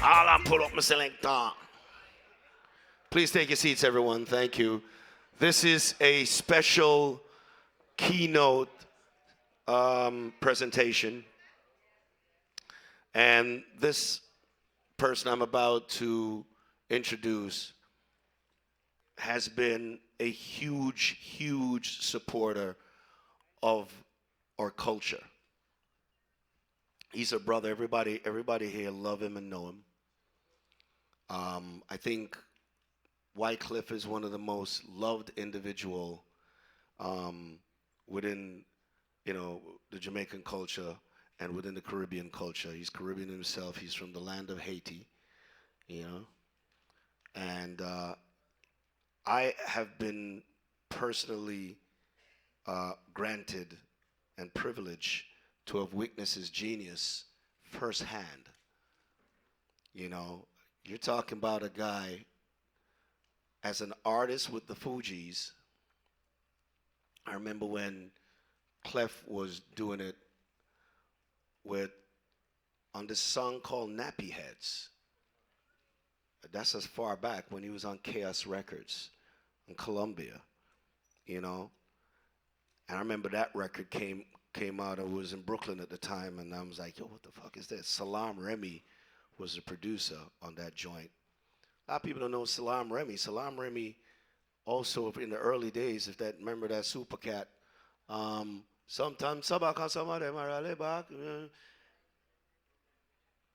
I'll pull up my selector. Please take your seats, everyone. Thank you. This is a special keynote presentation. And this person I'm about to introduce has been a huge, huge supporter of our culture. He's a brother. Everybody here love him and know him. I think Wyclef is one of the most loved individual within, the Jamaican culture and within the Caribbean culture. He's Caribbean himself. He's from the land of Haiti, and I have been personally granted and privileged to have witnessed his genius firsthand. You're talking about a guy as an artist with the Fugees. I remember when Clef was doing it with on this song called Nappy Heads. That's as far back when he was on Chaos Records in Columbia, And I remember that record came out. I was in Brooklyn at the time, and I was like, yo, what the fuck is this? Salam Remy was the producer on that joint. A lot of people don't know Salam Remy. Salam Remy also in the early days, remember that Super Cat, sometimes Sabak and some of them are rally back.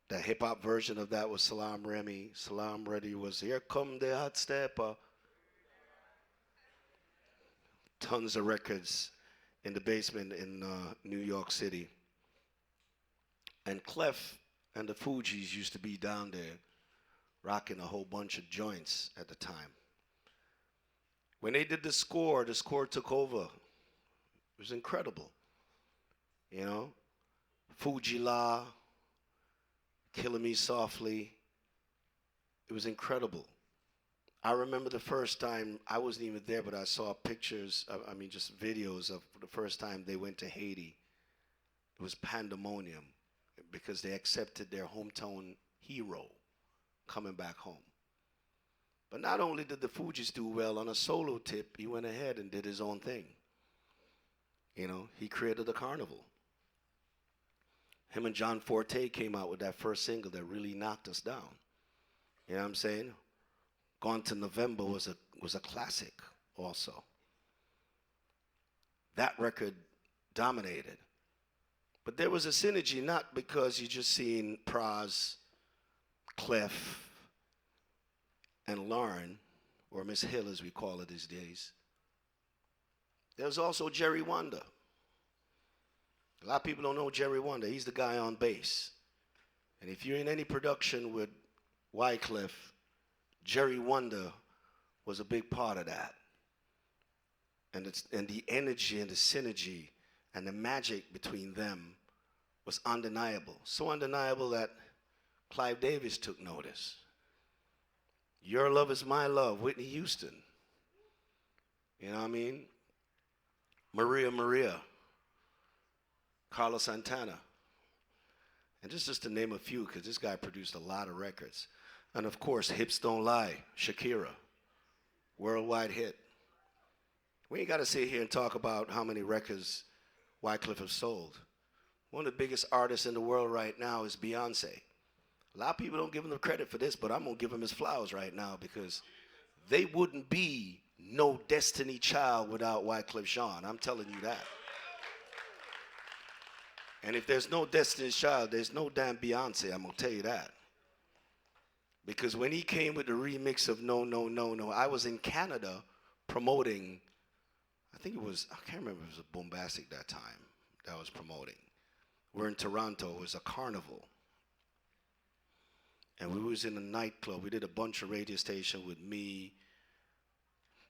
The hip hop version of that was Salam Remy. Salam Remy was Here Come the Hot Stepper. Tons of records in the basement in New York City. And Clef and the Fugees used to be down there rocking a whole bunch of joints at the time. When they did the score took over. It was incredible. Fuji La, Killing Me Softly. It was incredible. I remember the first time, I wasn't even there, but I saw pictures, just videos of the first time they went to Haiti. It was pandemonium because they accepted their hometown hero coming back home. But not only did the Fugees do well, on a solo tip, he went ahead and did his own thing. He created the carnival. Him and John Forte came out with that first single that really knocked us down. You know what I'm saying? Gone to November was a classic also. That record dominated. But there was a synergy, not because you just seen Praz, Clef, and Lauren, or Miss Hill as we call her these days. There's also Jerry Wonder. A lot of people don't know Jerry Wonder. He's the guy on bass. And if you're in any production with Wyclef, Jerry Wonder was a big part of that. And the energy and the synergy and the magic between them was undeniable. So undeniable that Clive Davis took notice. Your Love Is My Love, Whitney Houston. You know what I mean? Maria, Carlos Santana. And this is just to name a few, because this guy produced a lot of records. And of course, Hips Don't Lie, Shakira, worldwide hit. We ain't got to sit here and talk about how many records Wyclef have sold. One of the biggest artists in the world right now is Beyonce. A lot of people don't give him the credit for this, but I'm going to give him his flowers right now, because they wouldn't be no Destiny Child without Wyclef Jean. I'm telling you that. And if there's no Destiny's Child, there's no damn Beyonce, I'm going to tell you that. Because when he came with the remix of No, No, No, No, I was in Canada promoting, I can't remember if it was a Bombastic that time that I was promoting. We're in Toronto, it was a carnival. And we was in a nightclub. We did a bunch of radio stations with me,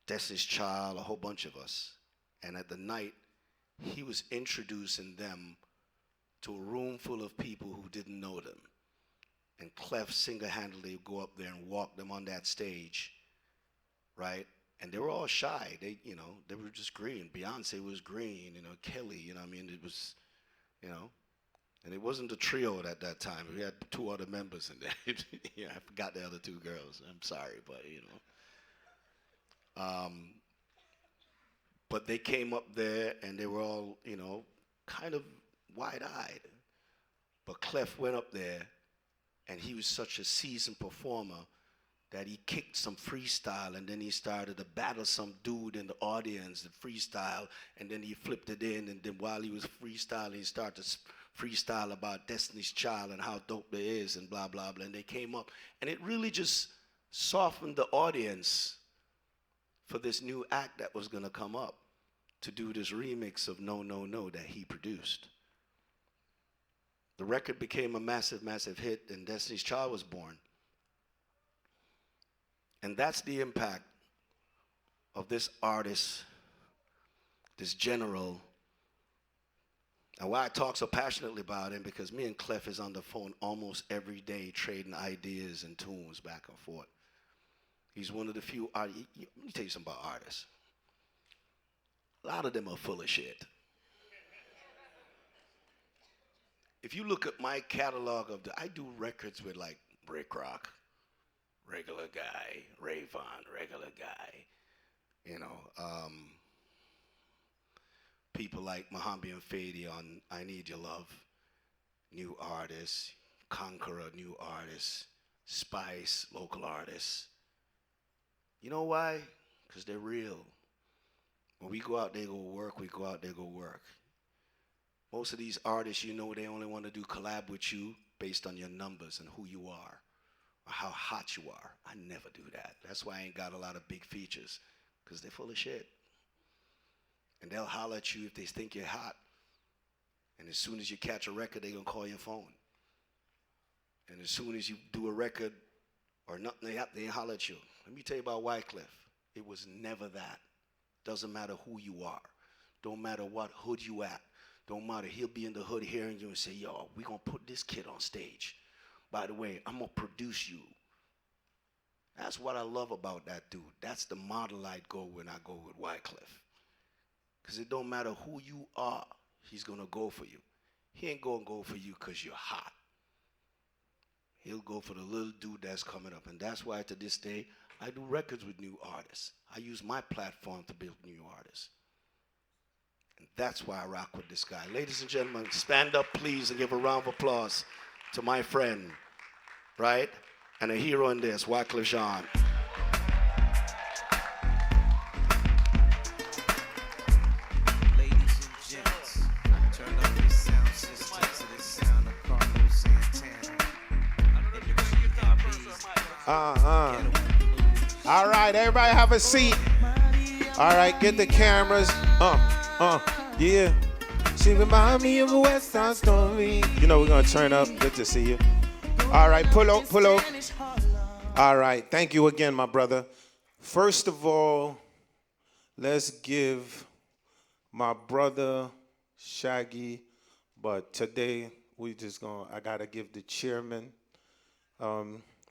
Destiny's Child, a whole bunch of us. And at the night, he was introducing them to a room full of people who didn't know them. And Clef single-handedly would go up there and walk them on that stage, right? And they were all shy. They were just green. Beyonce was green, Kelly, it was, And it wasn't a trio at that time. We had 2 other members in there. Yeah, I forgot the other 2 girls. I'm sorry, but you know. But they came up there and they were all, you know, kind of wide-eyed. But Clef went up there and he was such a seasoned performer that he kicked some freestyle and then he started to battle some dude in the audience, the freestyle, and then he flipped it in, and then while he was freestyling, he started to freestyle about Destiny's Child and how dope it is and blah, blah, blah. And they came up, and it really just softened the audience for this new act that was gonna come up to do this remix of No, No, No that he produced. The record became a massive, massive hit, and Destiny's Child was born. And that's the impact of this artist, this general. And why I talk so passionately about him, because me and Clef is on the phone almost every day trading ideas and tunes back and forth. He's one of the few artists. Let me tell you something about artists. A lot of them are full of shit. If you look at my catalog I do records with like Rick Rock, regular guy, Ray Vaughn, regular guy, you know, people like Mohambi and Fadi on I Need Your Love, new artists, Conqueror, new artists, Spice, local artists. You know why? Because they're real. When we go out, they go work, we go out, they go work. Most of these artists, you know, they only want to do collab with you based on your numbers and who you are or how hot you are. I never do that. That's why I ain't got a lot of big features, because they're full of shit. And they'll holler at you if they think you're hot. And as soon as you catch a record, they're going to call your phone. And as soon as you do a record or nothing, they holler at you. Let me tell you about Wyclef. It was never that. Doesn't matter who you are. Don't matter what hood you at. Don't matter. He'll be in the hood hearing you and say, yo, we're going to put this kid on stage. By the way, I'm going to produce you. That's what I love about that dude. That's the model I'd go when I go with Wyclef. Because it don't matter who you are, he's going to go for you. He ain't going to go for you because you're hot. He'll go for the little dude that's coming up. And that's why to this day, I do records with new artists. I use my platform to build new artists. And that's why I rock with this guy. Ladies and gentlemen, stand up, please, and give a round of applause to my friend, right? And a hero in this, Wyclef Jean. Ladies and gents, turn up your sound system to the sound of Carlos Santana. All right, everybody have a seat. All right, get the cameras. Yeah. She remind me of a West Side Story. You know we're gonna turn up. Good to see you. All right, pull up. All right, thank you again, my brother. First of all, let's give my brother Shaggy, but today I gotta give the chairman.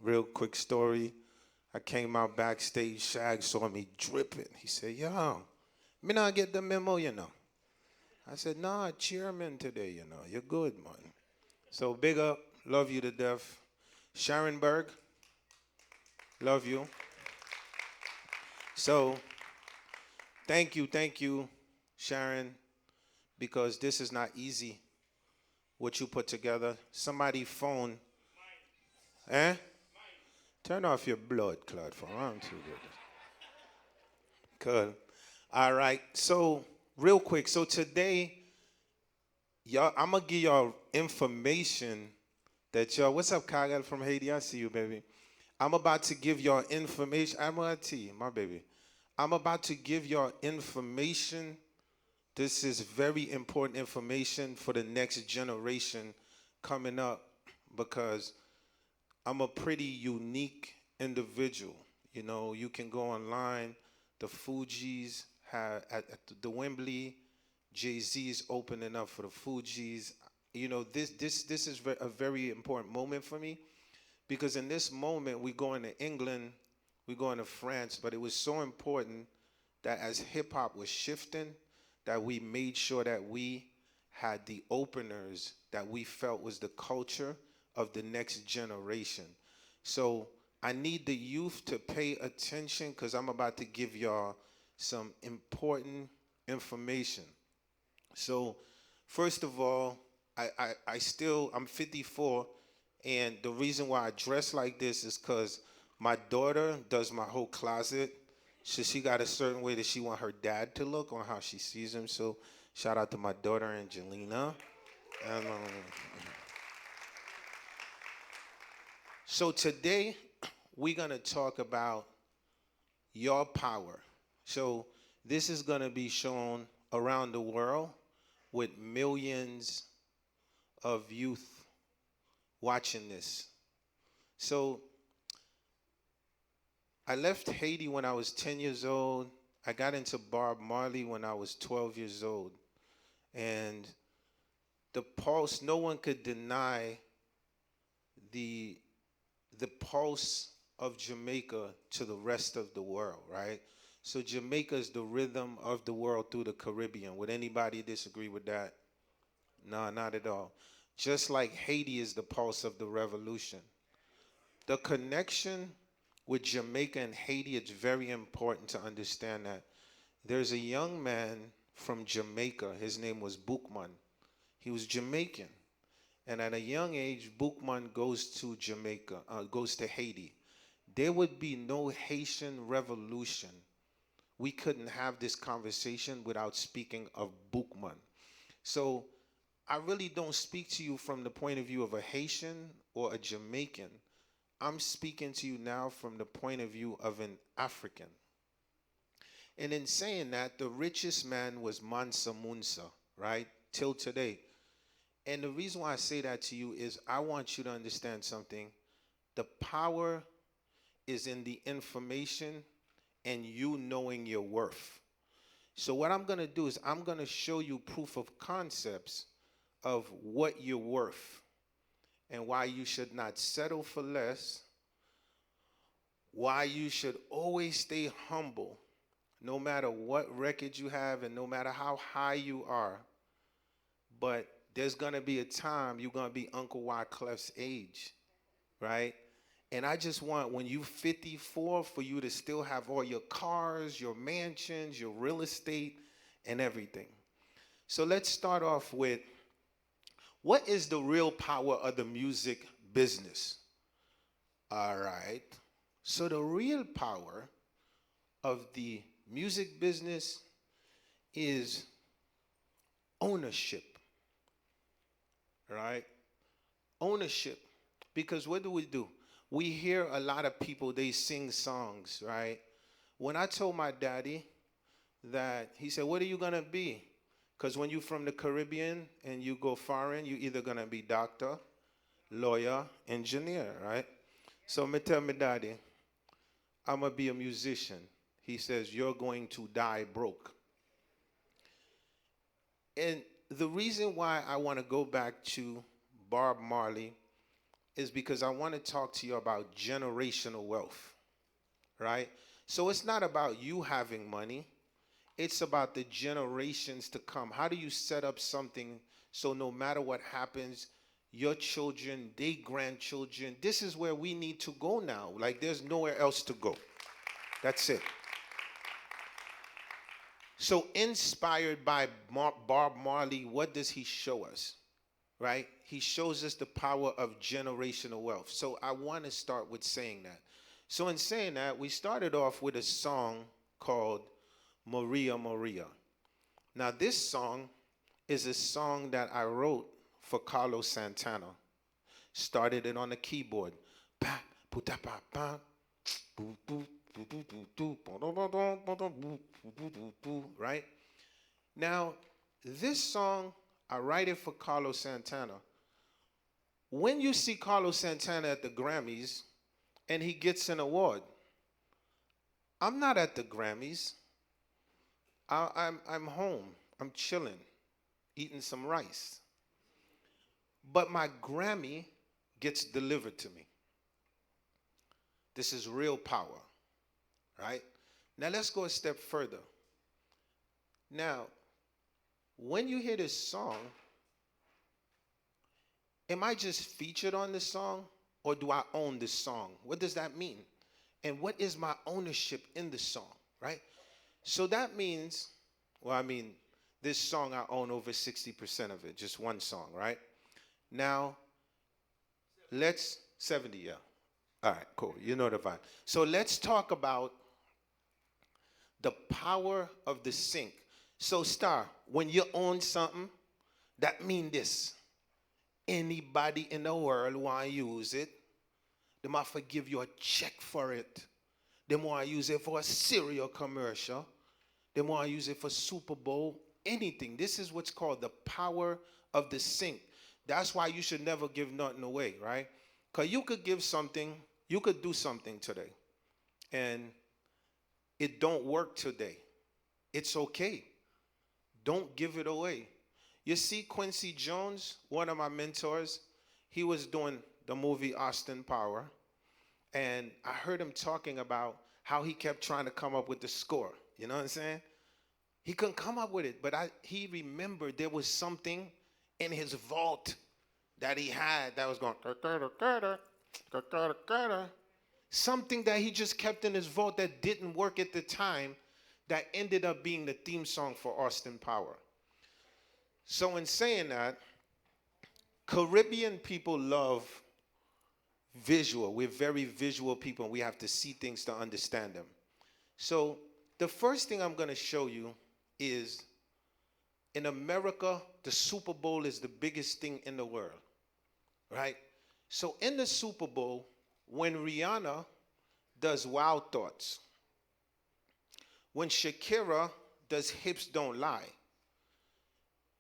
Real quick story. I came out backstage, Shag saw me dripping. He said, yo, me not get the memo, you know. I said, nah, chairman today, you know. You're good, man. So big up, love you to death. Sharon Berg, love you. So thank you, Sharon, because this is not easy, what you put together. Somebody phone, Turn off your blood clot for I'm too good. Good. All right. So real quick. So today, y'all, I'm gonna give y'all information that y'all. What's up, Kyle from Haiti? I see you, baby. I'm about to give y'all information. I'm gonna tell you, my baby. I'm about to give y'all information. This is very important information for the next generation coming up, because I'm a pretty unique individual. You know, you can go online. The Fugees have at the Wembley. Jay-Z's opening up for the Fugees. You know, this is a very important moment for me, because in this moment we're going to England, we're going to France, but it was so important that as hip hop was shifting, that we made sure that we had the openers that we felt was the culture of the next generation. So I need the youth to pay attention because I'm about to give y'all some important information. So, first of all, I'm 54, and the reason why I dress like this is because my daughter does my whole closet. So she got a certain way that she want her dad to look on how she sees him. So shout out to my daughter Angelina. And, so today we're gonna talk about your power. So this is gonna be shown around the world with millions of youth watching this. So I left Haiti when I was 10 years old. I got into Bob Marley when I was 12 years old. And the pulse, no one could deny the pulse of Jamaica to the rest of the world, right? So Jamaica is the rhythm of the world through the Caribbean. Would anybody disagree with that? No, not at all. Just like Haiti is the pulse of the revolution. The connection with Jamaica and Haiti, it's very important to understand that. There's a young man from Jamaica. His name was Boukman. He was Jamaican. And at a young age, Boukman goes to goes to Haiti. There would be no Haitian revolution. We couldn't have this conversation without speaking of Boukman. So I really don't speak to you from the point of view of a Haitian or a Jamaican. I'm speaking to you now from the point of view of an African. And in saying that, the richest man was Mansa Musa, right? Till today. And the reason why I say that to you is I want you to understand something. The power is in the information and you knowing your worth. So what I'm going to do is I'm going to show you proof of concepts of what you're worth and why you should not settle for less, why you should always stay humble no matter what record you have and no matter how high you are. But there's going to be a time you're going to be Uncle Wyclef's age, right? And I just want, when you're 54, for you to still have all your cars, your mansions, your real estate, and everything. So let's start off with, what is the real power of the music business? All right. So the real power of the music business is ownership. Right? Ownership. Because what do? We hear a lot of people, they sing songs, right? When I told my daddy that, he said, what are you going to be? Because when you're from the Caribbean and you go foreign, you're either going to be doctor, lawyer, engineer, right? So I tell my daddy, I'm going to be a musician. He says, you're going to die broke. And the reason why I want to go back to Bob Marley is because I want to talk to you about generational wealth, right? So it's not about you having money. It's about the generations to come. How do you set up something so no matter what happens, your children, their grandchildren, this is where we need to go now. Like there's nowhere else to go. That's it. So inspired by Bob Marley, what does he show us, right? He shows us the power of generational wealth. So I want to start with saying that. So in saying that, we started off with a song called Maria Maria. Now this song is a song that I wrote for Carlos Santana. Started it on the keyboard. Right? Now, this song, I write it for Carlos Santana. When you see Carlos Santana at the Grammys and he gets an award, I'm not at the Grammys. I'm home. I'm chilling, eating some rice. But my Grammy gets delivered to me. This is real power, right? Now let's go a step further. Now, when you hear this song, Am I just featured on the song or do I own the song? What does that mean? And what is my ownership in the song, right? So that means, well, I mean, this song I own over 60% of it, just one song, right? Now, let's, 70, yeah. All right, cool. You know the vibe. So let's talk about the power of the sync. So, Star, when you own something, that mean this. Anybody in the world want to use it, they might forgive you a check for it. They want to use it for a cereal commercial. They want to use it for Super Bowl, anything. This is what's called the power of the sync. That's why you should never give nothing away, right? Because you could give something, you could do something today, and it don't work today. It's okay. Don't give it away. You see, Quincy Jones, one of my mentors, he was doing the movie Austin Power, and I heard him talking about how he kept trying to come up with the score. You know what I'm saying? He couldn't come up with it, but he remembered there was something in his vault that he had that was going, something that he just kept in his vault that didn't work at the time that ended up being the theme song for Austin Power. So in saying that, Caribbean people love visual. We're very visual people, and we have to see things to understand them. So the first thing I'm going to show you is, in America, the Super Bowl is the biggest thing in the world, right? So in the Super Bowl, when Rihanna does Wild Thoughts, when Shakira does Hips Don't Lie,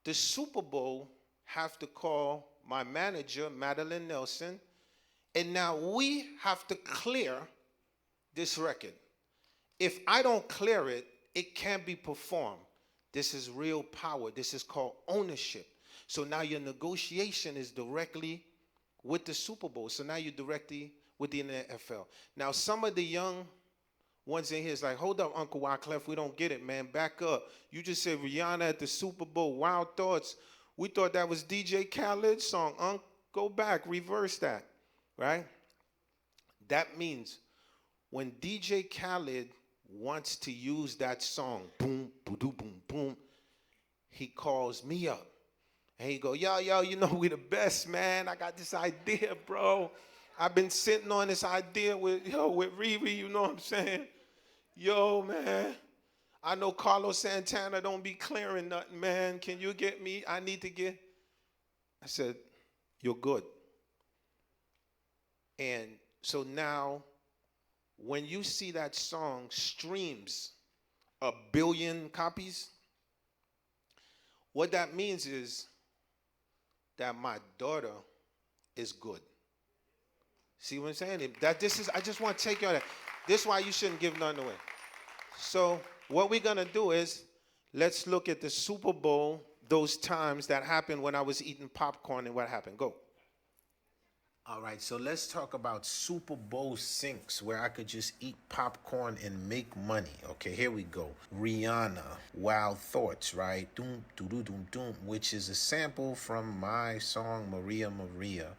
the Super Bowl have to call my manager, Madeline Nelson, and now we have to clear this record. If I don't clear it, it can't be performed. This is real power. This is called ownership. So now your negotiation is directly with the Super Bowl. So now you're directly with the NFL. Now some of the young ones in here is like, hold up, Uncle Wyclef, we don't get it, man. Back up. You just said Rihanna at the Super Bowl, Wild Thoughts. We thought that was DJ Khaled's song. Go back, reverse that, right? That means when DJ Khaled wants to use that song, boom, boom, boom, boom, he calls me up. And he go, yo, you know we the best, man. I got this idea, bro. I've been sitting on this idea with Riri, you know what I'm saying? Yo, man, I know Carlos Santana don't be clearing nothing, man. Can you get me? I need to get. I said, you're good. And so now, when you see that song streams 1 billion copies, what that means is that my daughter is good. See what I'm saying? I just want to take you on that. This is why you shouldn't give nothing away. So what we're going to do is, let's look at the Super Bowl, those times that happened when I was eating popcorn and what happened. Go. All right, so let's talk about Super Bowl syncs where I could just eat popcorn and make money. Okay, here we go. Rihanna, Wild Thoughts, right? Doom, doo, doo, doom, doom, which is a sample from my song Maria Maria.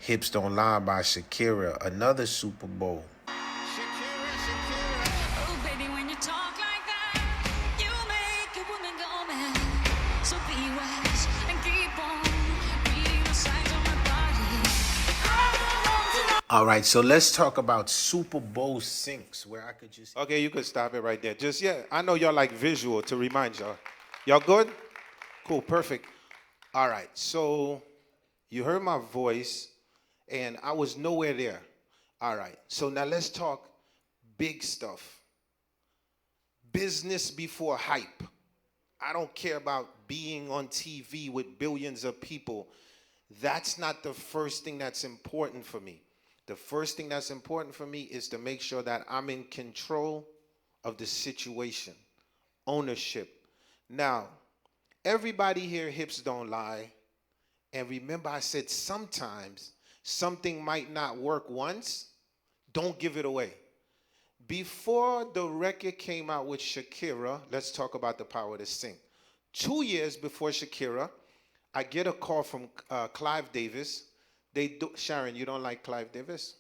Hips Don't Lie by Shakira, another Super Bowl. Oh, baby, when you talk like that, you make a woman go mad. So be wise and keep on reading the signs on my body. All right, so let's talk about Super Bowl syncs where I could just... Okay, you could stop it right there. Just, yeah, I know y'all like visual to remind y'all. Y'all good? Cool, perfect. All right, so you heard my voice, and I was nowhere there. All right, so now let's talk big stuff. Business before hype. I don't care about being on TV with billions of people. That's not the first thing that's important for me. The first thing that's important for me is to make sure that I'm in control of the situation. Ownership. Now, everybody here, hips don't lie. And remember I said sometimes something might not work once, Don't give it away. Before the record came out with Shakira, let's talk about the power to sing. 2 years before Shakira, I get a call from Clive Davis. Sharon, you don't like Clive Davis?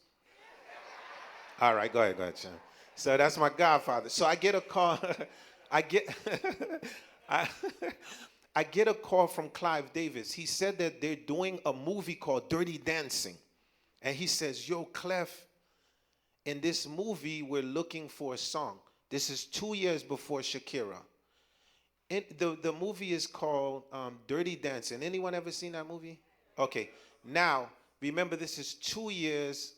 All right, go ahead, Sharon. So that's my godfather. So I get a call. I get I, I get a call from Clive Davis. He said that they're doing a movie called Dirty Dancing. And he says, yo, Clef, in this movie, we're looking for a song. This is 2 years before Shakira. The movie is called Dirty Dancing. Anyone ever seen that movie? Okay. Now, remember, this is 2 years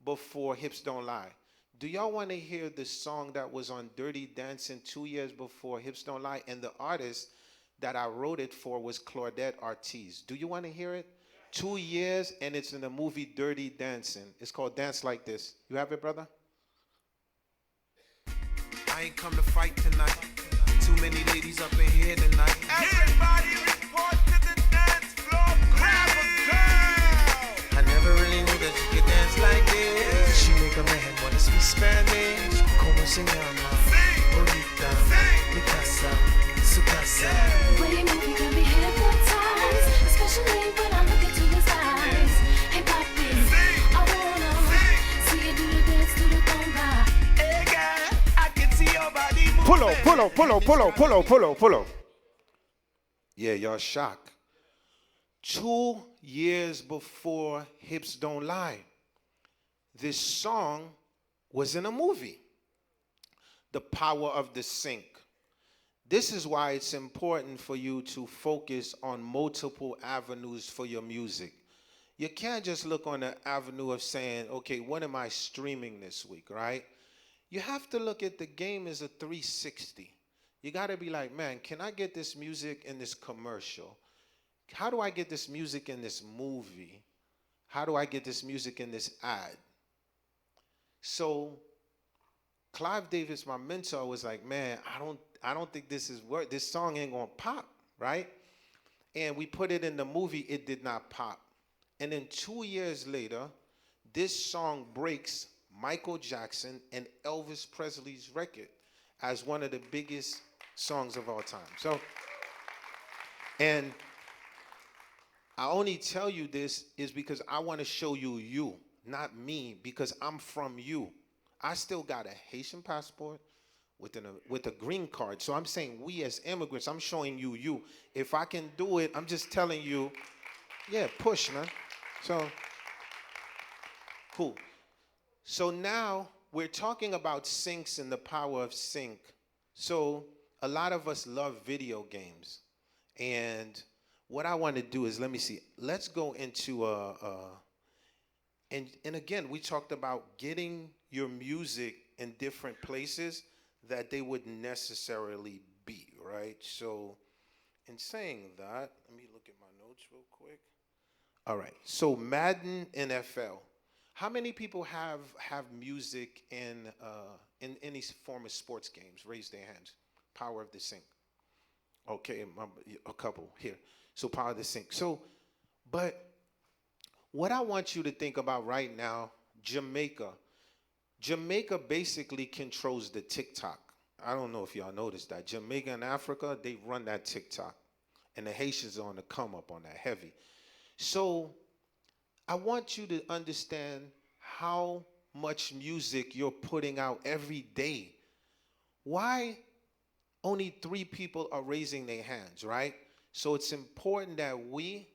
before Hips Don't Lie. Do y'all want to hear the song that was on Dirty Dancing 2 years before Hips Don't Lie? And the artist that I wrote it for was Claudette Ortiz. Do you want to hear it? 2 years, and it's in the movie Dirty Dancing. It's called Dance Like This. You have it, brother? I ain't come to fight tonight. Too many ladies up in here tonight. Everybody report to the dance floor. Grab a girl. I never really knew that you could dance like this. She make a man wanna speak Spanish. Como se llama? Bonita. Mi casa. Su casa. The way you move, you got me hypnotized, especially when I look into his eyes. Hey, papi, I wanna see you do the dance, do the conga. Hey girl, I can see your body moving. Pull up. Yeah, y'all shocked. 2 years before Hips Don't Lie, this song was in a movie, The Power of the Sync. This is why it's important for you to focus on multiple avenues for your music. You can't just look on the avenue of saying, okay, what am I streaming this week, right? You have to look at the game as a 360. You got to be like, man, can I get this music in this commercial? How do I get this music in this movie? How do I get this music in this ad? So Clive Davis, my mentor, was like, man, I don't think this is worth. This song ain't gonna pop, right? And we put it in the movie. It did not pop. And then 2 years later, this song breaks Michael Jackson and Elvis Presley's record as one of the biggest songs of all time. So, and I only tell you this is because I want to show you, not me, because I'm from you. I still got a Haitian passport with a green card. So I'm saying we as immigrants, I'm showing you. If I can do it, I'm just telling you, yeah, push, man. So, cool. So now we're talking about syncs and the power of sync. So a lot of us love video games. And what I want to do is, let me see. Let's go into and again, we talked about getting your music in different places that they wouldn't necessarily be, right? So in saying that, let me look at my notes real quick. All right, so Madden NFL. How many people have music in any form of sports games? Raise their hands. Power of the Sync. Okay, a couple here. So Power of the Sync. So, but what I want you to think about right now, Jamaica. Jamaica basically controls the TikTok. I don't know if y'all noticed that. Jamaica and Africa, they run that TikTok. And the Haitians are on the come up on that heavy. So I want you to understand how much music you're putting out every day. Why only 3 people are raising their hands, right? So it's important that we,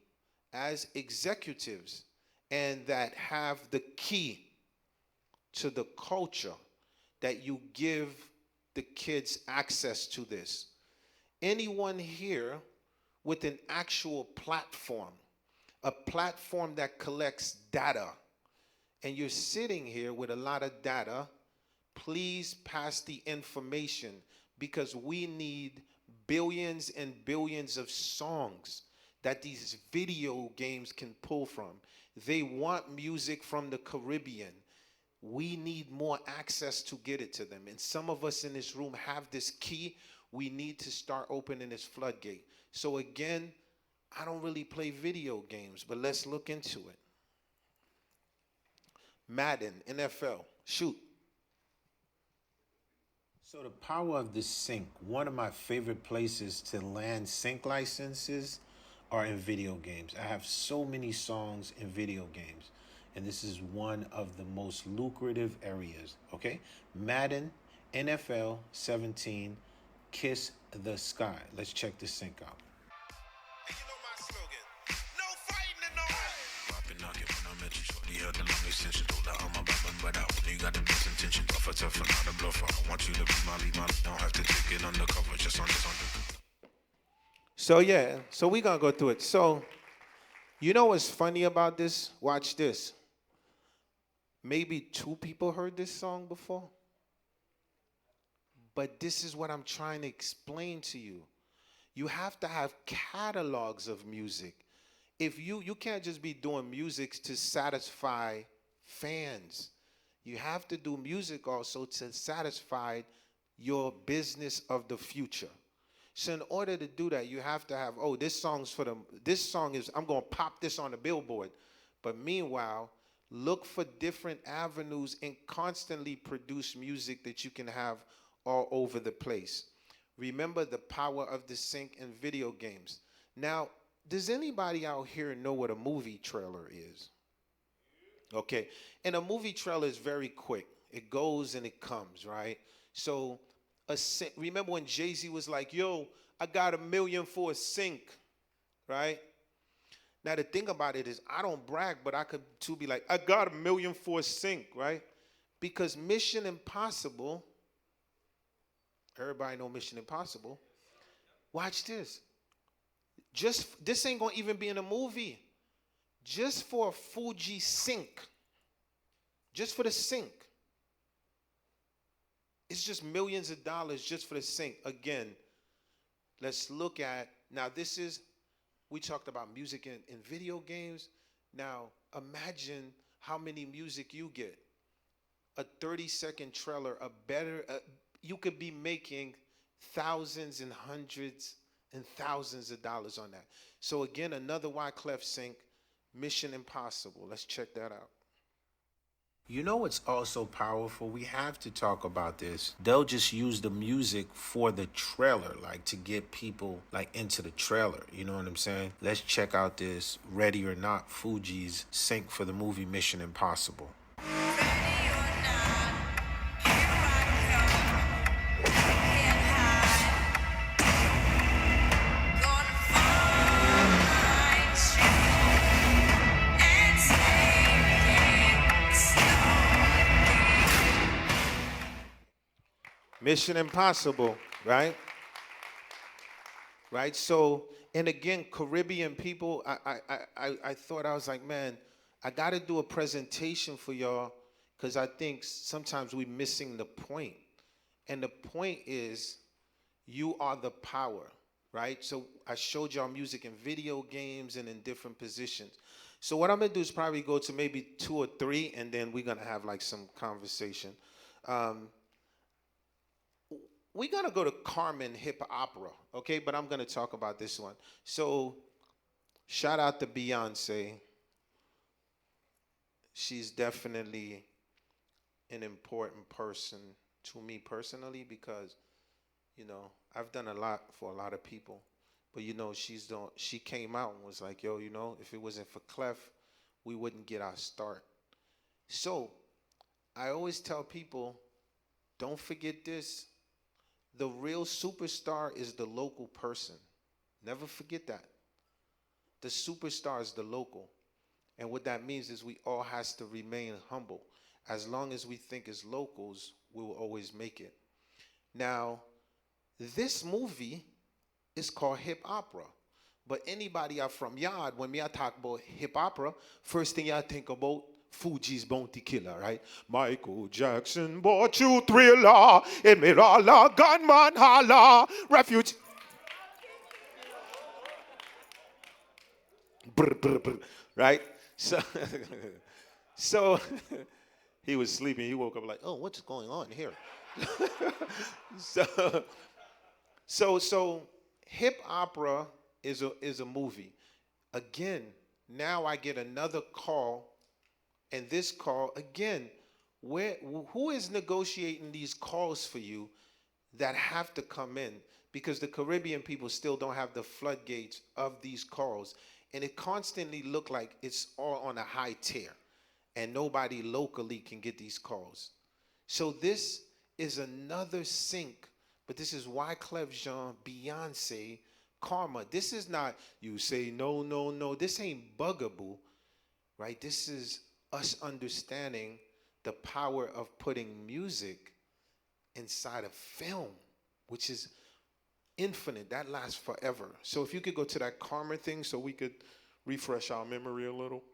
as executives, and that have the key to the culture, that you give the kids access to this. Anyone here with an actual platform, a platform that collects data, and you're sitting here with a lot of data, please pass the information, because we need billions and billions of songs that these video games can pull from. They want music from the Caribbean. We need more access to get it to them. And some of us in this room have this key. We need to start opening this floodgate. So again, I don't really play video games, but let's look into it. Madden, NFL. Shoot. So the power of the sync. One of my favorite places to land sync licenses are in video games. I have so many songs in video games, and this is one of the most lucrative areas. Okay, Madden, NFL 17, Kiss the Sky. Let's check the sync out. And you know my slogan, no fighting in no way. I've been knocking when I met you, shorty had the long extension. Told her I'm a bad but out. You got the best intention. Tougher, tougher, not a bluffer. I want you to be my lead, man. Don't have to take it undercover, just on. So yeah, so we're gonna go through it. So, you know what's funny about this? Watch this. Maybe 2 people heard this song before. But this is what I'm trying to explain to you. You have to have catalogs of music. If you can't just be doing music to satisfy fans. You have to do music also to satisfy your business of the future. So in order to do that, you have to have, oh, this song is, I'm going to pop this on the billboard. But meanwhile, look for different avenues and constantly produce music that you can have all over the place. Remember the power of the sync in video games. Now, does anybody out here know what a movie trailer is? Okay, and a movie trailer is very quick. It goes and it comes, right? So, remember when Jay-Z was like, yo, I got $1 million for a sync, right? Now, the thing about it is, I don't brag, but I could too be like, I got $1 million for a sync, right? Because Mission Impossible, everybody know Mission Impossible. Watch this. This ain't gonna even be in a movie. Just for a Fuji sync. Just for the sync. It's just millions of dollars just for the sync. Again, let's look at, now we talked about music in video games. Now, imagine how many music you get. A 30-second trailer, you could be making thousands and hundreds and thousands of dollars on that. So again, another Wyclef sync, Mission Impossible. Let's check that out. You know what's also powerful? We have to talk about this. They'll just use the music for the trailer, like to get people like into the trailer. You know what I'm saying? Let's check out this Ready or Not Fuji's sync for the movie Mission Impossible. Mission Impossible, right? Right? So, and again, Caribbean people, I thought, I was like, man, I got to do a presentation for y'all because I think sometimes we're missing the point. And the point is, you are the power, right? So I showed y'all music in video games and in different positions. So what I'm going to do is probably go to maybe 2 or 3, and then we're going to have like some conversation. We're going to go to Carmen Hip Opera, okay? But I'm going to talk about this one. So shout out to Beyonce. She's definitely an important person to me personally because, you know, I've done a lot for a lot of people. But, you know, she came out and was like, yo, you know, if it wasn't for Clef, we wouldn't get our start. So I always tell people, don't forget this. The real superstar is the local person. Never forget that. The superstar is the local. And what that means is we all has to remain humble. As long as we think as locals, we will always make it. Now, this movie is called hip opera. But anybody out from Yard, when me I talk about hip opera, first thing y'all think about Fuji's Bounty Killer, right? Michael Jackson bought you Thriller, Emerald gunman holla, refuge. Brr, brr, brr, right? So he was sleeping. He woke up like, oh, what's going on here? So hip opera is a movie. Again, now I get another call And this call, again, who is negotiating these calls for you that have to come in? Because the Caribbean people still don't have the floodgates of these calls. And it constantly look like it's all on a high tier. And nobody locally can get these calls. So this is another sync. But this is Wyclef Jean, Beyonce, Karma. This is not you say no, no, no. This ain't Bugaboo, right? This is us understanding the power of putting music inside of film, which is infinite. That lasts forever. So if you could go to that Karma thing so we could refresh our memory a little.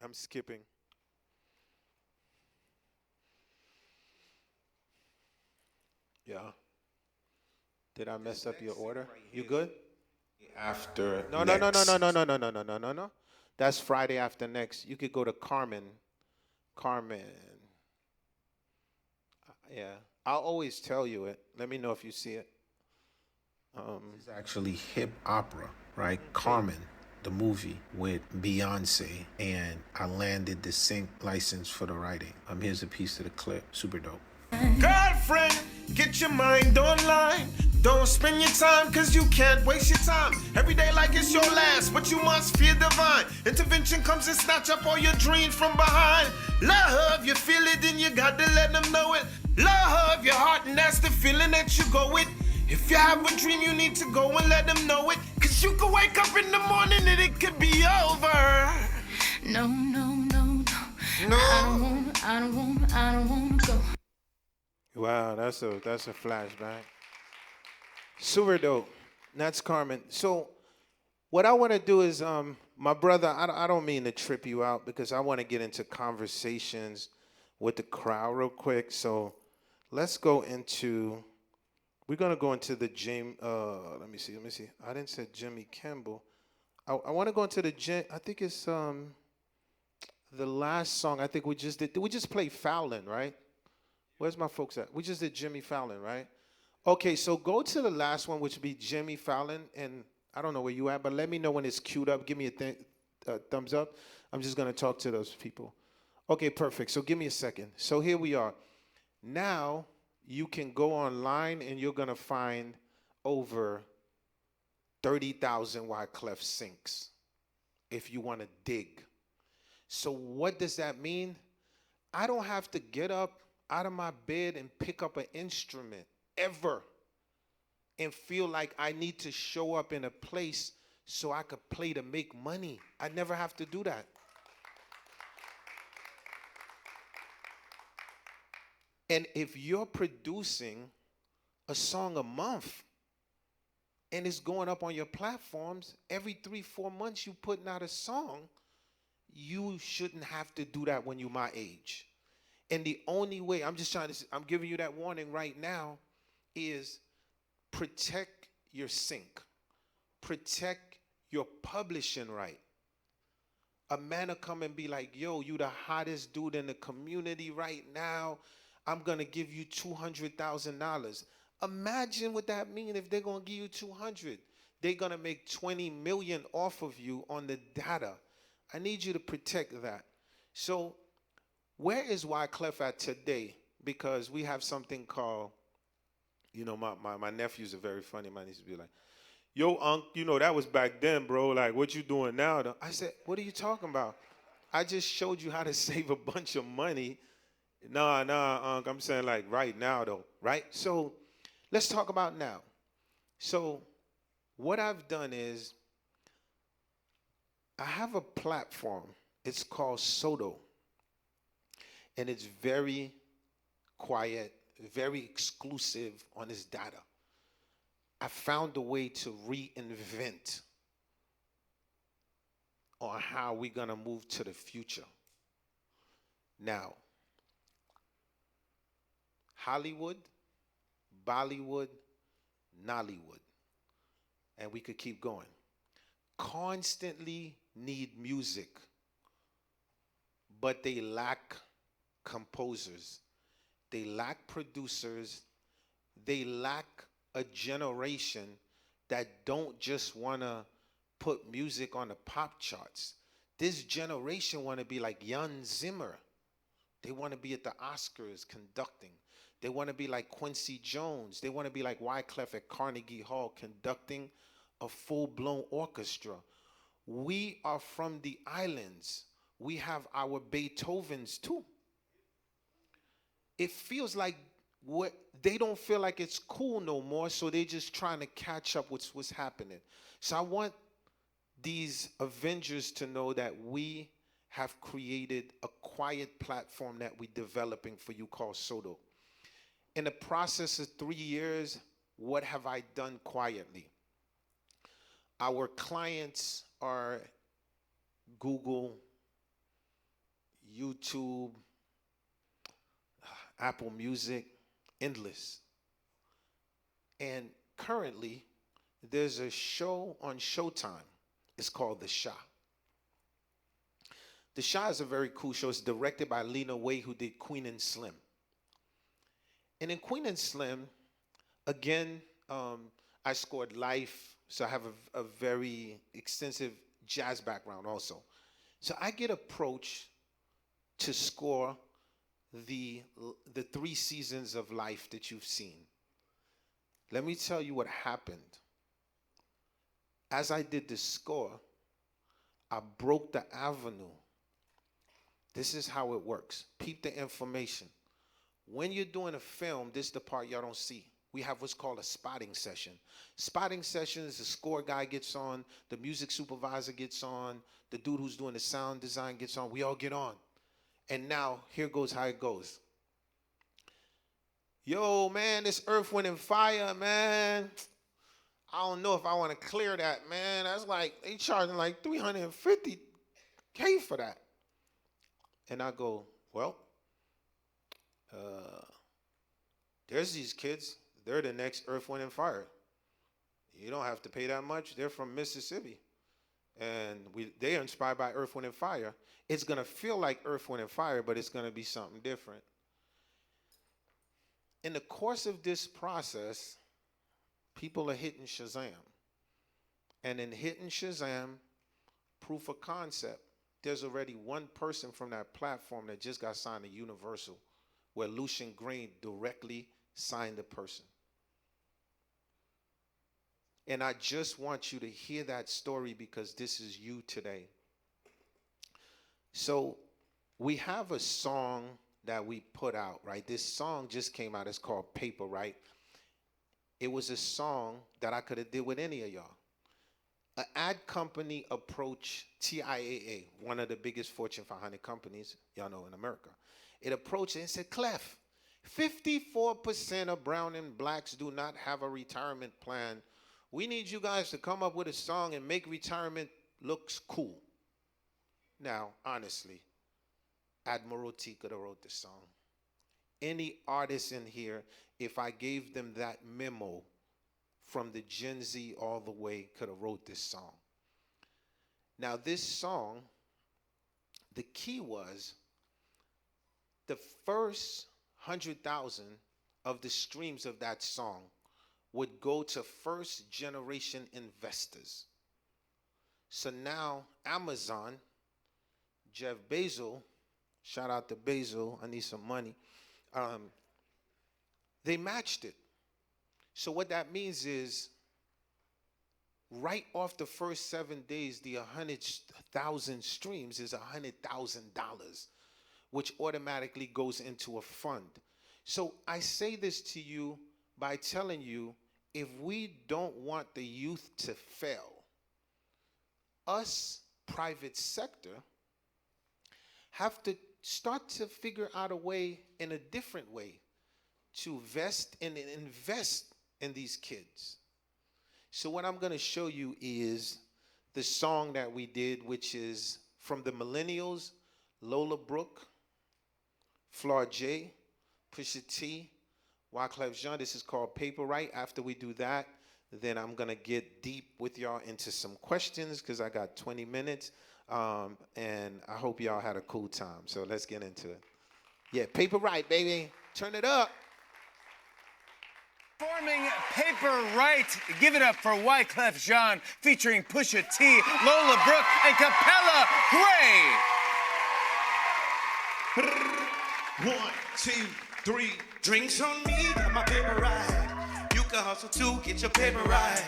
I'm skipping. Yeah. Did I mess up your order? You good? After No. That's Friday after next. You could go to Carmen. Yeah. I'll always tell you it. Let me know if you see it. It's actually hip opera, right? Carmen, the movie with Beyonce, and I landed the sync license for the writing. Here's a piece of the clip. Super dope. Girlfriend, get your mind online. Don't spend your time, cause you can't waste your time. Every day like it's your last, but you must fear divine. Intervention comes and snatch up all your dreams from behind. Love, you feel it, then you got to let them know it. Love your heart, and that's the feeling that you go with. If you have a dream, you need to go and let them know it. Cause you could wake up in the morning and it could be over. No, no, no, no. I don't wanna go. Wow, that's a flashback. Super dope. That's Carmen. So what I want to do is, my brother, I don't mean to trip you out because I want to get into conversations with the crowd real quick. So let's go into, we're going to go into the James, let me see. I didn't say Jimmy Campbell. I want to go into the, I think it's the last song I think we just did. Did we just play Fallon, right? Where's my folks at? We just did Jimmy Fallon, right? Okay, so go to the last one, which would be Jimmy Fallon, and I don't know where you at, but let me know when it's queued up. Give me a thumbs up. I'm just going to talk to those people. Okay, perfect. So give me a second. So here we are. Now you can go online, and you're going to find over 30,000 Wyclef syncs if you want to dig. So what does that mean? I don't have to get up out of my bed and pick up an instrument ever and feel like I need to show up in a place so I could play to make money. I never have to do that. And if you're producing a song a month and it's going up on your platforms, every 3-4 months you putting out a song, you shouldn't have to do that when you're my age. And the only way, I'm giving you that warning right now, is protect your sync. Protect your publishing right. A man will come and be like, yo, you the hottest dude in the community right now. I'm going to give you $200,000. Imagine what that means if they're going to give you 200. They're going to make 20 million off of you on the data. I need you to protect that. So where is Wyclef at today? Because we have something called, you know, my nephews are very funny. My niece be like, yo, Unc, you know, that was back then, bro. Like, what you doing now? I said, what are you talking about? I just showed you how to save a bunch of money. Nah, Unc, I'm saying like right now, though, right? So let's talk about now. So what I've done is I have a platform. It's called Soto. And it's very quiet, very exclusive on its data. I found a way to reinvent on how we're going to move to the future. Now, Hollywood, Bollywood, Nollywood, and we could keep going, constantly need music, but they lack composers, they lack producers, they lack a generation that don't just want to put music on the pop charts. This generation want to be like Jan Zimmer. They want to be at the Oscars conducting. They want to be like Quincy Jones. They want to be like Wyclef at Carnegie Hall conducting a full-blown orchestra. We are from the islands. We have our Beethovens too. It feels like what they don't feel like it's cool no more, so they're just trying to catch up with what's happening. So I want these Avengers to know that we have created a quiet platform that we're developing for you called Soto. In the process of 3 years, what have I done quietly? Our clients are Google, YouTube, Apple Music, endless. And currently, there's a show on Showtime. It's called The Shah. The Shah is a very cool show. It's directed by Lena Waithe, who did Queen and Slim. And in Queen and Slim, again, I scored Life, so I have a very extensive jazz background also. So I get approached to score the 3 seasons of Life that you've seen. Let me tell you what happened. As I did the score, I broke the avenue. This is how it works. Peep the information. When you're doing a film, this is the part y'all don't see. We have what's called a spotting session. Spotting session is the score guy gets on, the music supervisor gets on, the dude who's doing the sound design gets on. We all get on. And now, here goes how it goes. Yo, man, this Earth, Wind, and Fire, man. I don't know if I want to clear that, man. That's like, they charging like $350K for that. And I go, well, there's these kids. They're the next Earth, Wind, and Fire. You don't have to pay that much. They're from Mississippi. And they are inspired by Earth, Wind, and Fire. It's going to feel like Earth, Wind, and Fire, but it's going to be something different. In the course of this process, people are hitting Shazam. And in hitting Shazam, proof of concept, there's already one person from that platform that just got signed to Universal, where Lucian Grain directly signed the person. And I just want you to hear that story because this is you today. So we have a song that we put out, right? This song just came out. It's called Paper, right? It was a song that I could have did with any of y'all. An ad company approached TIAA, one of the biggest Fortune 500 companies, y'all know, in America. It approached and said, Clef, 54% of brown and blacks do not have a retirement plan. We need you guys to come up with a song and make retirement looks cool. Now, honestly, Admiralty could have wrote this song. Any artist in here, if I gave them that memo from the Gen Z all the way, could have wrote this song. Now, this song, the key was the first 100,000 of the streams of that song would go to first generation investors. So now Amazon, Jeff Bezos, shout out to Bezos, I need some money, they matched it. So what that means is right off the first 7 days, the 100,000 streams is $100,000, which automatically goes into a fund. So I say this to you by telling you, if we don't want the youth to fail, us, private sector, have to start to figure out a way, in a different way, to invest in these kids. So what I'm going to show you is the song that we did, which is from the Millennials, Lola Brooke, Flor J, Pusha T, Wyclef Jean. This is called Paper Right. After we do that, then I'm going to get deep with y'all into some questions because I got 20 minutes. And I hope y'all had a cool time. So let's get into it. Yeah, Paper Right, baby. Turn it up. Performing Paper Right. Give it up for Wyclef Jean featuring Pusha T, Lola Brooke, and Capella Gray. 1, 2, 3. Drinks on me, got my paper right. You can hustle too, get your paper right.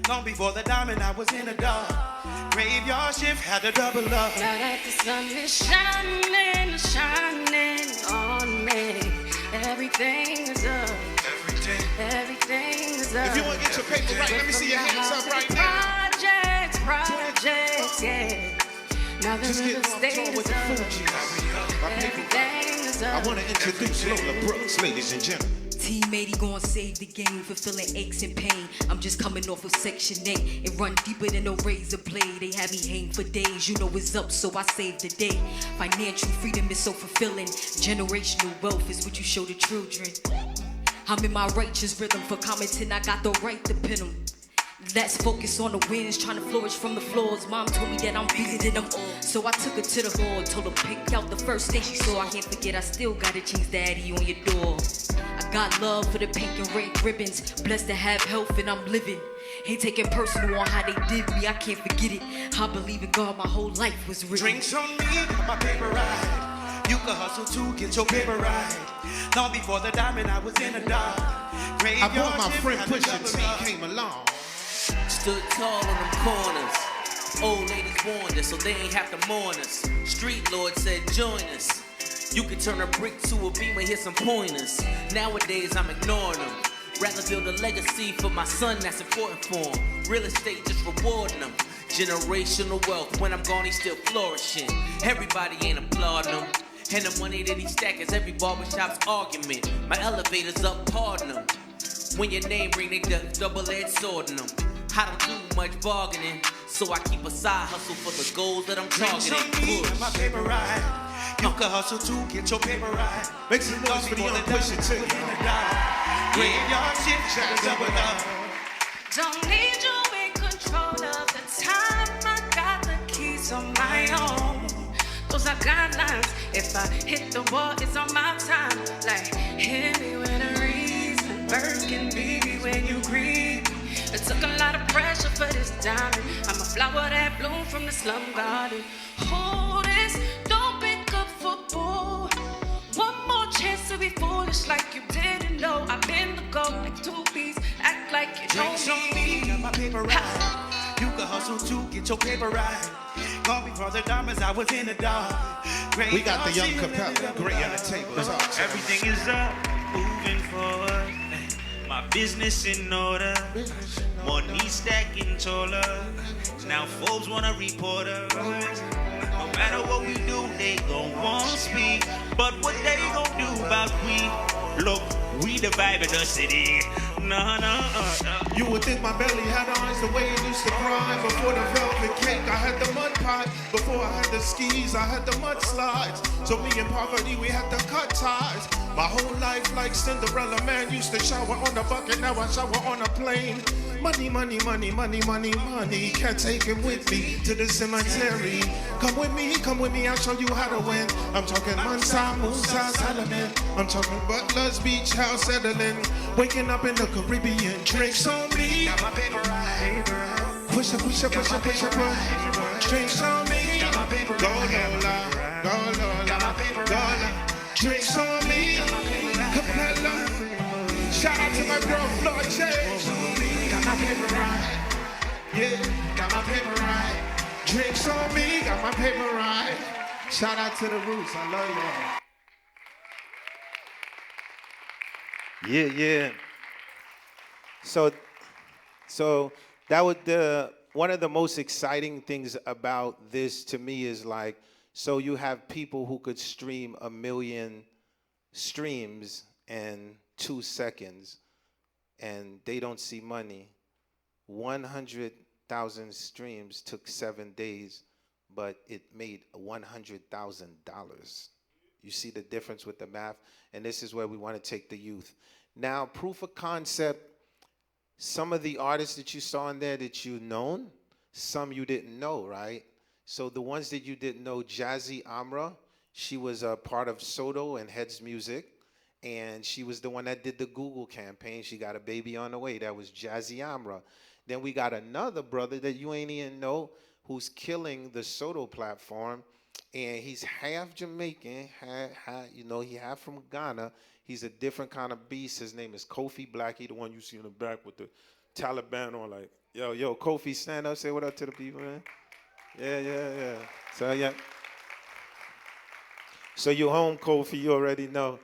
Long before the diamond, I was in the dark. Graveyard shift had to double up. Now that the sun is shining, shining on me, everything is up. Everything is up. If you want to get your paper right, let me see your hands up right now. Projects, yeah. Now the Just real get off estate tour with is the up. Fugees. My paper right. Everything is up. I want to introduce Lola Brooks, ladies and gentlemen. Team 80 gon' save the game, fulfilling aches and pain. I'm just coming off of Section 8 and run deeper than a razor blade. They have me hang for days, you know it's up, so I save the day. Financial freedom is so fulfilling. Generational wealth is what you show the children. I'm in my righteous rhythm. For commenting, I got the right to pin them. Let's focus on the wins, trying to flourish from the floors. Mom told me that I'm bigger than them all, so I took her to the hall. Told her pick out the first thing she saw. I can't forget I still got a cheese daddy on your door. I got love for the pink and red ribbons. Blessed to have health and I'm living. Ain't taking personal on how they did me, I can't forget it. I believe in God, my whole life was written. Drinks on me, got my paper right. You can hustle too, get your paper right. Long before the diamond, I was in the dark. I brought my friend Pusha T came along. Stood tall on them corners. Old ladies warned us, so they ain't have to mourn us. Street Lord said, join us. You can turn a brick to a beam and hit some pointers. Nowadays, I'm ignoring them. Rather build a legacy for my son that's important for him. Real estate just rewarding them. Generational wealth, when I'm gone, he's still flourishing. Everybody ain't applauding him. And the money that he stack is every barbershop's argument. My elevator's up, pardon them. When your name ring, they double-edged sword in them. I don't do much bargaining, so I keep a side hustle for the goals that I'm Drinks on targeting. me, got my paper right. You can hustle too, get your paper right. Make some noise for the young Pusha T. Graveyard shift, try to double up. Don't need you in control of the time. I got the keys on my own. Those are guidelines. If I hit the wall, it's on my time. Like, hit me with a reason. Birkin, baby, when you grieve. It took a lot of pressure for this diamond. I'm a flower that bloomed from the slum garden. Hold this, don't pick up football. One more chance to be foolish like you didn't know. I've been the goat like 2 B's. Act like you know Drinks on me, got my paper right. You can hustle too, get your paper right. Call me for the diamonds, I was in the dark. We got the young Capella Gray on the table. Talk to Everything is up, moving forward. My business in order, money stacking taller. Now Forbes want a reporter. No matter what we do, they gon' want speak. But what they gon' do about we? Look, we the vibe of the city. You would think my belly had eyes the way it used to cry. Before the velvet cake, I had the mud pie. Before I had the skis, I had the mudslides. So me and poverty, we had to cut ties. My whole life like Cinderella, man, used to shower on a bucket, now I shower on a plane. Money, money, money, money, money, money. Can't take it with me to the cemetery. Come with me, I'll show you how to win. I'm talking Mansa, Musa, Salomon. I'm talking Butler's Beach House settling. Waking up in the Caribbean, drinks on me. Got my paper right. Push up, push up, push up, push up, push. Drinks on me. Got my paper Go right. Lola, go Lola, Got my paper go right. Lola. Drinks on me. Capella. Shout out to my girl, Floyd J. Got my paper right. Yeah, got my paper right. Drinks on me, got my paper right. Shout out to the Roots, I love y'all. Yeah. So that was one of the most exciting things about this to me is like, so you have people who could stream 1 million streams in 2 seconds and they don't see money. 100,000 streams took 7 days, but it made $100,000. You see the difference with the math? And this is where we want to take the youth. Now, proof of concept, some of the artists that you saw in there that you known, some you didn't know, right? So the ones that you didn't know, Jazzy Amra, she was a part of Soto and Heads Music. And she was the one that did the Google campaign. She got a baby on the way. That was Jazzy Amra. Then we got another brother that you ain't even know who's killing the Soto platform. And he's half Jamaican, he half from Ghana. He's a different kind of beast. His name is Kofi Black. He the one you see in the back with the Taliban on, like, yo, Kofi, stand up, say what up to the people, man. Yeah. So, yeah. So you home, Kofi, you already know.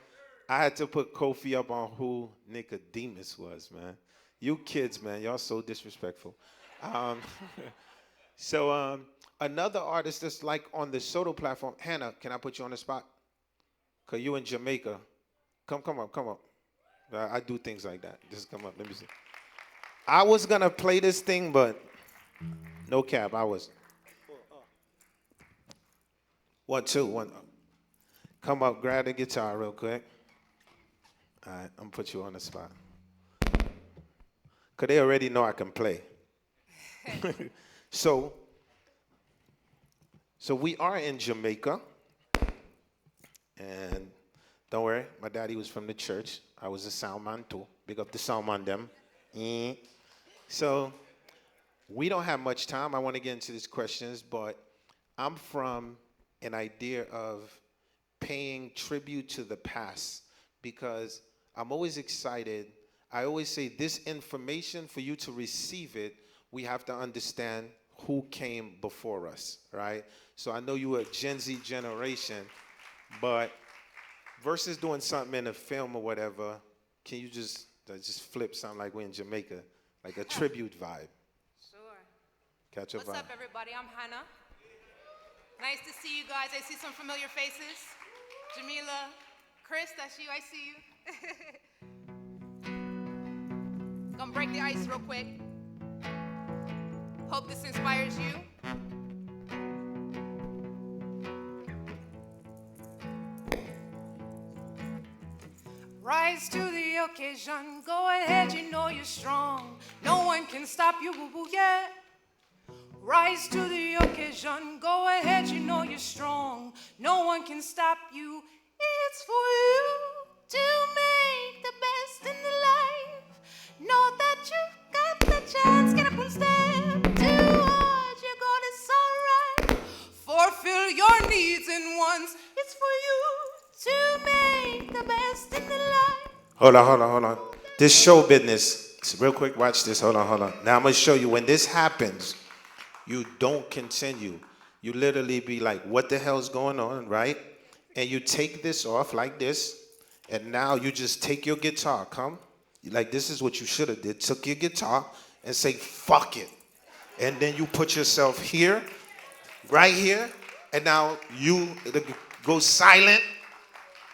I had to put Kofi up on who Nicodemus was, man. You kids, man, y'all so disrespectful. Um, so another artist that's like on the Soto platform, Hannah, can I put you on the spot? Because you in Jamaica. Come up. I do things like that. Just come up, let me see. I was going to play this thing, but no cap, I was. 1, 2, 1. Come up, grab the guitar real quick. All right, I'm going to put you on the spot. Because they already know I can play. So we are in Jamaica. And don't worry, my daddy was from the church. I was a sound man too. Big up the sound man them. So we don't have much time. I want to get into these questions, but I'm from an idea of paying tribute to the past because I'm always excited. I always say this information, for you to receive it, we have to understand who came before us, right? So I know you were a Gen Z generation, but versus doing something in a film or whatever, can you just flip something like we're in Jamaica, like a tribute vibe? Sure. Catch a vibe. What's up, everybody? I'm Hannah. Nice to see you guys. I see some familiar faces. Jamila, Chris, that's you. I see you. Gonna break the ice real quick. Hope this inspires you. Rise to the occasion. Go ahead, you know you're strong. No one can stop you, boo-boo, yeah. Rise to the occasion. Go ahead, you know you're strong. No one can stop you. It's for you to make the best in the life. Know that you've got the chance. Get up and step towards your goal. It's alright. Fulfill your needs and wants. It's for you to make the best in the life. Hold on. This show business. Real quick, watch this. Hold on. Now I'm going to show you when this happens, you don't continue. You literally be like, what the hell's going on, right? And you take this off like this, and now you just take your guitar, like this is what you should have did. Took your guitar and say, fuck it. And then you put yourself here, right here, and now you go silent,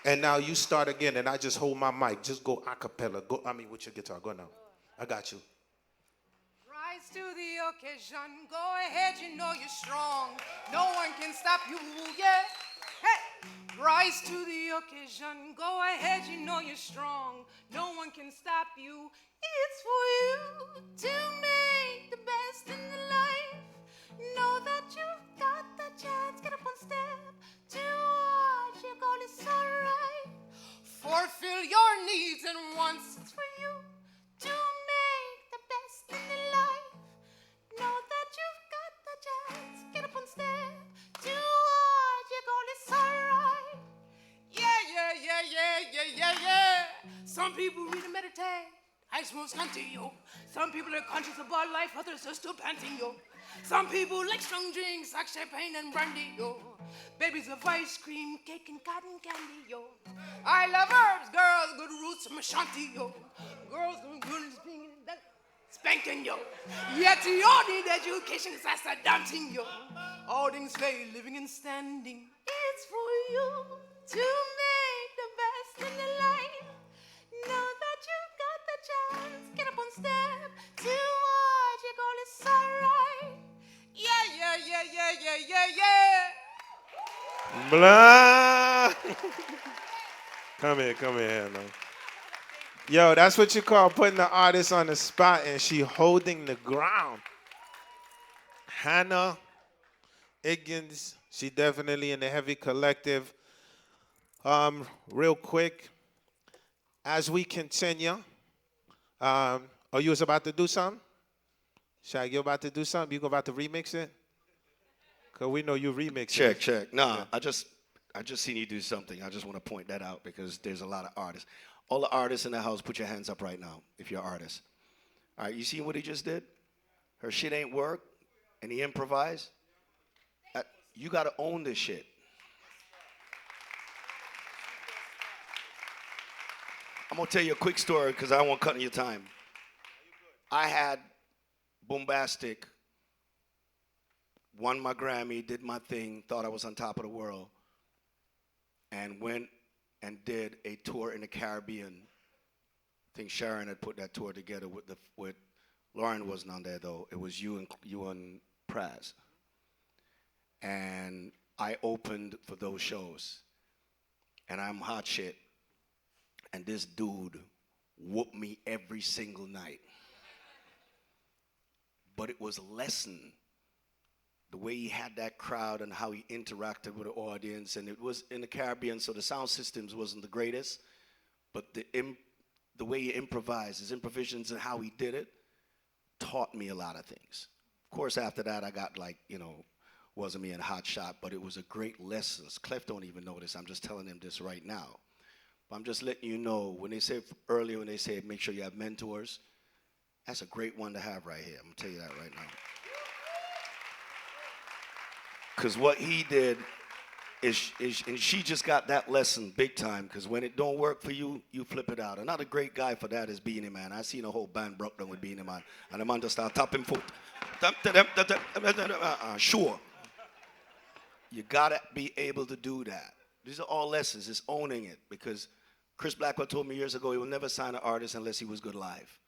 and now you start again, and I just hold my mic. Just go a cappella. With your guitar. Go now. I got you. Rise to the occasion. Go ahead, you know you're strong. No one can stop you, yeah. Hey! Rise to the occasion. Go ahead, you know you're strong. No one can stop you. It's for you to make the best in the life. Know that you've got the chance. Get up one step towards your goal. It's alright. Fulfill your needs and wants. It's for you to make the best in the life. Know that you've got the chance. Get up one step towards your goal. It's alright. Yeah. Some people read and meditate. I smoke scanty, yo. Some people are conscious about life, others are still panting, yo. Some people like strong drinks, like champagne and brandy, yo. Babies of ice cream, cake and cotton candy, yo. I love herbs, girls, good roots from Ashanti, yo. Girls good at spanking, yo. Yet you all need education, it's as a dancing, yo. All things fail, living and standing. It's for you to make the best in the life. Know that you've got the chance. Get up one step towards your goal. It's alright. Yeah. Blah. Come here, man. Yo, that's what you call putting the artist on the spot, and she holding the ground. Hannah Higgins, she definitely in the Heavy Collective. Real quick, as we continue, you was about to do something? Shaq, you about to do something? You about to remix it? Because we know you remix it. Check. Nah, I just seen you do something. I just want to point that out because there's a lot of artists. All the artists in the house, put your hands up right now if you're an artist. All right, you see what he just did? Her shit ain't work, and he improvised. You got to own this shit. I'm going to tell you a quick story because I won't cut your time. I had Bombastic, won my Grammy, did my thing, thought I was on top of the world, and went and did a tour in the Caribbean. I think Sharon had put that tour together with Lauren wasn't on there though. It was you and Praz. And I opened for those shows. And I'm hot shit. And this dude whooped me every single night. But it was a lesson. The way he had that crowd and how he interacted with the audience. And it was in the Caribbean, so the sound systems wasn't the greatest. But the way he improvised, his improvisations and how he did it, taught me a lot of things. Of course, after that, I got wasn't me in hot shot, but it was a great lesson. Clef don't even know this. I'm just telling him this right now. But I'm just letting you know, when they say earlier, when they say make sure you have mentors, that's a great one to have right here. I'm going to tell you that right now. Because what he did is, and she just got that lesson big time, because when it don't work for you, you flip it out. Another great guy for that is Beanie Man. I seen a whole band broke down with Beanie Man. And the man just start tapping foot. Sure. You got to be able to do that. These are all lessons. It's owning it. Because Chris Blackwell told me years ago he will never sign an artist unless he was good live.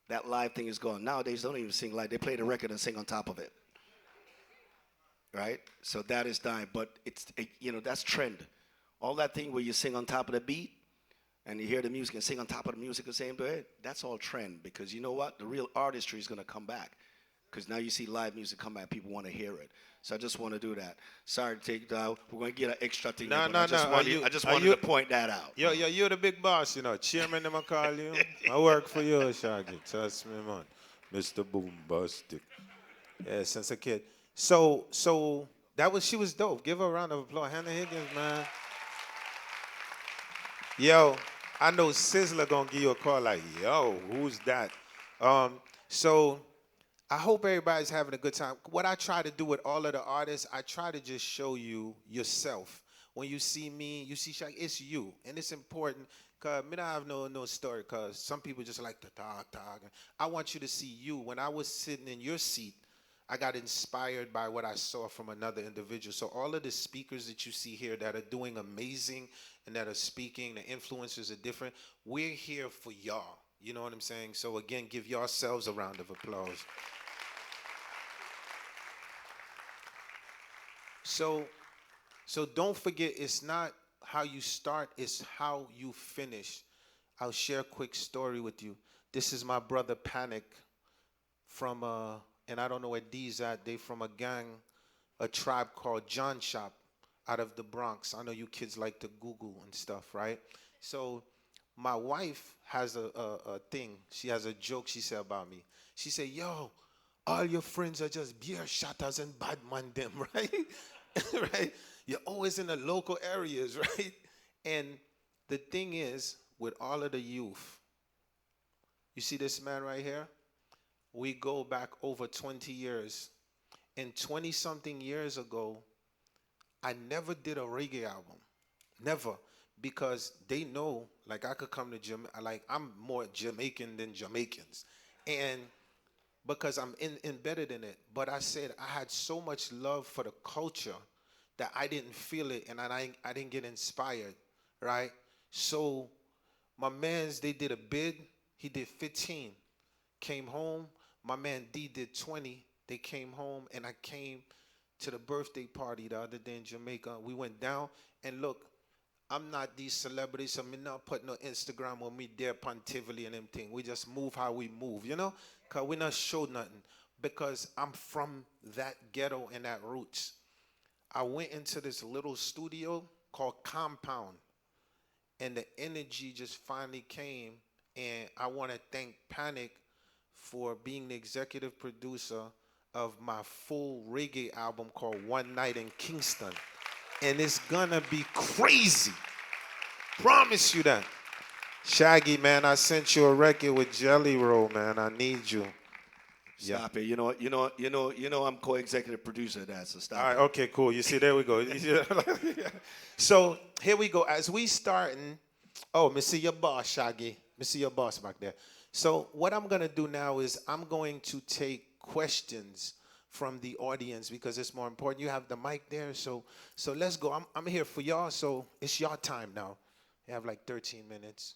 That live thing is gone. Nowadays, they don't even sing live. They play the record and sing on top of it. Right? So that is dying. But that's trend. All that thing where you sing on top of the beat and you hear the music and sing on top of the music the same way, that's all trend. Because you know what? The real artistry is going to come back. Because now you see live music come back. People want to hear it. So I just want to do that. Sorry to take it down. We're going to get an extra thing. No. I just wanted to point that out. You're the big boss, Chairman, them call you. I work for you, Shaggy. Trust me, man. Mr. Boombastic. Yeah, since a kid. So she was dope. Give her a round of applause. Hannah Higgins, man. Yo, I know Sizzler gonna give you a call like, yo, who's that? So I hope everybody's having a good time. What I try to do with all of the artists, I try to just show you yourself. When you see me, you see Shaq, it's you. And it's important, because I don't have no story, because some people just like to talk. I want you to see you. When I was sitting in your seat, I got inspired by what I saw from another individual. So all of the speakers that you see here that are doing amazing and that are speaking, the influencers are different, we're here for y'all. You know what I'm saying? So again, give yourselves a round of applause. So don't forget, it's not how you start, it's how you finish. I'll share a quick story with you. This is my brother Panic from, and I don't know where D's at, they from a gang, a tribe called John Shop out of the Bronx. I know you kids like to Google and stuff, right? So my wife has a thing. She has a joke she said about me. She said, yo, all your friends are just beer shotters and bad man them, right? Right? You're always in the local areas, right? And the thing is, with all of the youth, you see this man right here? We go back over 20 years. And 20-something years ago, I never did a reggae album. Never. Because they know, like, I could come to Jamaica, like, I'm more Jamaican than Jamaicans. And because I'm embedded in it. But I said I had so much love for the culture that I didn't feel it, and I didn't get inspired, right? So my mans, they did a bid. He did 15. Came home. My man D did 20. They came home, and I came to the birthday party the other day in Jamaica. We went down, and look, I'm not these celebrities, so I'm not putting no Instagram when we there Pontively and them thing. We just move how we move, Because we not show nothing. Because I'm from that ghetto and that roots. I went into this little studio called Compound. and the energy just finally came. And I want to thank Panic for being the executive producer of my full reggae album called One Night in Kingston. And it's gonna be crazy. Promise you that. Shaggy, man, I sent you a record with Jelly Roll, man. I need you. Stop it. I'm co-executive producer of that, so stop All right, it. okay, cool. You see, there we go. So here we go. As we starting, oh, me see your boss, Shaggy. Me see your boss back there. So what I'm gonna do now is I'm going to take questions from the audience because it's more important. You have the mic there, so let's go. I'm here for y'all, so it's your time now. You have like 13 minutes.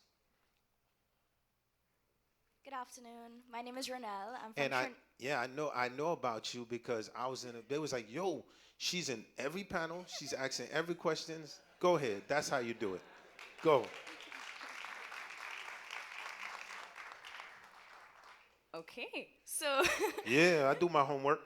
Good afternoon. My name is Renelle. I'm from And I know about you because I was they was like, yo, she's in every panel, she's asking every questions. Go ahead. That's how you do it. Go. Okay, so Yeah, I do my homework.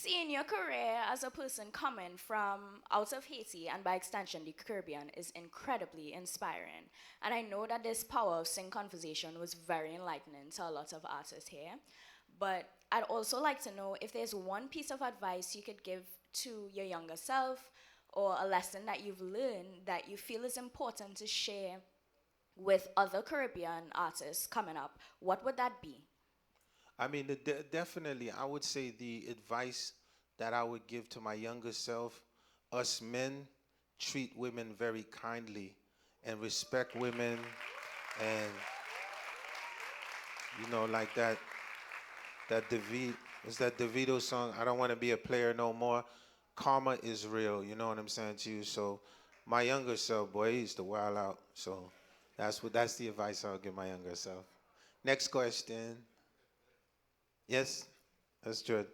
seeing your career as a person coming from out of Haiti and by extension the Caribbean is incredibly inspiring. And I know that this Power of Sing conversation was very enlightening to a lot of artists here. But I'd also like to know if there's one piece of advice you could give to your younger self or a lesson that you've learned that you feel is important to share with other Caribbean artists coming up. What would that be? I mean, definitely, I would say the advice that I would give to my younger self, us men treat women very kindly and respect women and, like that DeVito song, I don't want to be a player no more. Karma is real, you know what I'm saying to you? So my younger self, boy, he used to wild out. So that's the advice I'll give my younger self. Next question. Yes, that's good.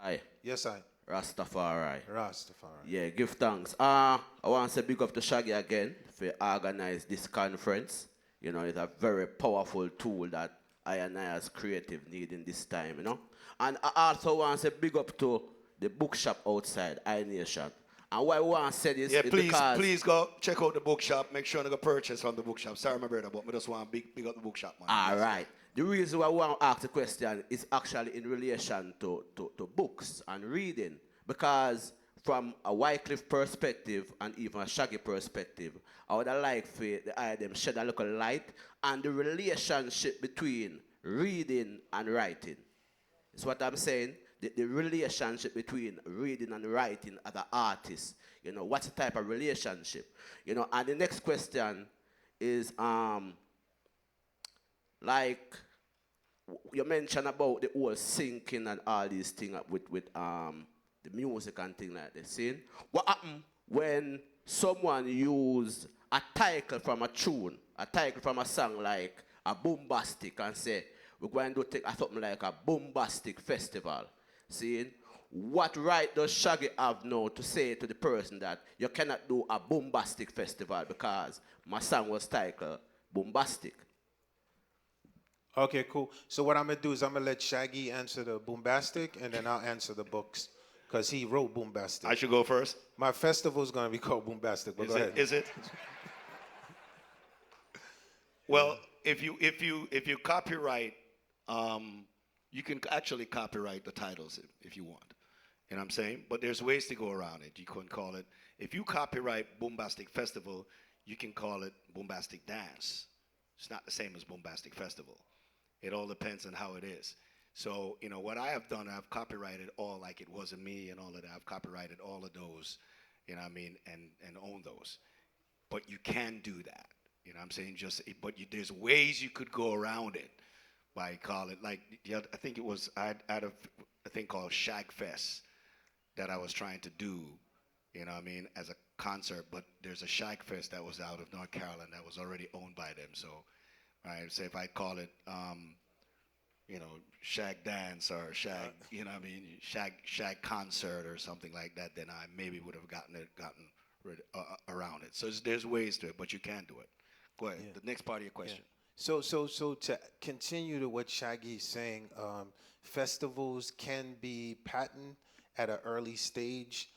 Aye. Yes, I. Rastafari. Rastafari. Yeah, give thanks. I want to say big up to Shaggy again for organize this conference. It's a very powerful tool that I and I as creative need in this time, And I also want to say big up to the bookshop outside, iNation. And why I want to say this Yeah, is please, because... please go check out the bookshop. Make sure you go purchase from the bookshop. Sorry, my brother, but I just want to big up the bookshop, man. All right. The reason why I want to ask the question is actually in relation to books and reading. Because from a Wyclef perspective and even a Shaggy perspective, I would like for them shed a little light on the relationship between reading and writing. That's what I'm saying. The relationship between reading and writing as an artist. What's the type of relationship? And the next question is like you mentioned about the whole syncing and all these things with the music and things like that. See? What happened when someone used a title from a tune, a title from a song like a bombastic and say, we're going to take something like a bombastic festival. See? What right does Shaggy have now to say to the person that you cannot do a bombastic festival because my song was titled Bombastic? Okay, cool. So what I'm going to do is I'm going to let Shaggy answer the bombastic, and then I'll answer the books, because he wrote bombastic. I should go first? My festival is going to be called bombastic, but go ahead. Is it? Well, if you copyright, you can actually copyright the titles if you want. You know what I'm saying? But there's ways to go around it. You couldn't call it, if you copyright Bombastic Festival, you can call it Bombastic Dance. It's not the same as Bombastic Festival. It all depends on how it is. So, what I have done, I've copyrighted all like it wasn't me and all of that. I've copyrighted all of those, and own those. But you can do that. You know what I'm saying? There's ways you could go around it by call it, like, I think it was, I had a thing called Shag Fest that I was trying to do, as a concert, but there's a Shag Fest that was out of North Carolina that was already owned by them. So, right, say if I call it, Shag Dance or Shag, Shag Concert or something like that, then I maybe would have gotten around it. So there's ways to it, but you can do it. Go ahead. Yeah. The next part of your question. Yeah. So to continue to what Shaggy's saying, festivals can be patent at an early stage.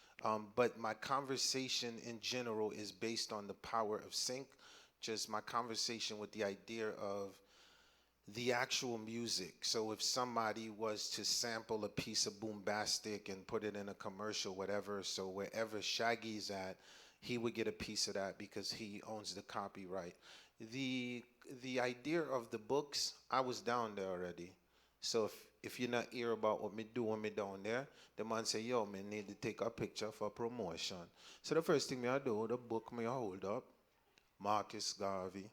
But my conversation in general is based on the power of sync. Just my conversation with the idea of the actual music. So if somebody was to sample a piece of Boombastic and put it in a commercial, whatever, so wherever Shaggy's at, he would get a piece of that because he owns the copyright. The idea of the books, I was down there already. So if you're not hear about what me do when me down there, the man say, yo, me need to take a picture for promotion. So the first thing me I do, the book me I hold up, Marcus Garvey.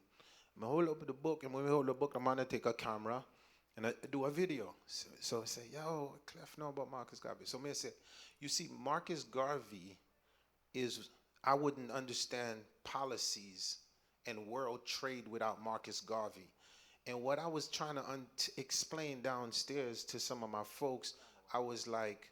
I hold up the book, and when we hold the book, I'm gonna take a camera and I do a video. So I say, yo, Clef know about Marcus Garvey. So me say, you see, Marcus Garvey is, I wouldn't understand policies and world trade without Marcus Garvey. And what I was trying to explain downstairs to some of my folks, I was like,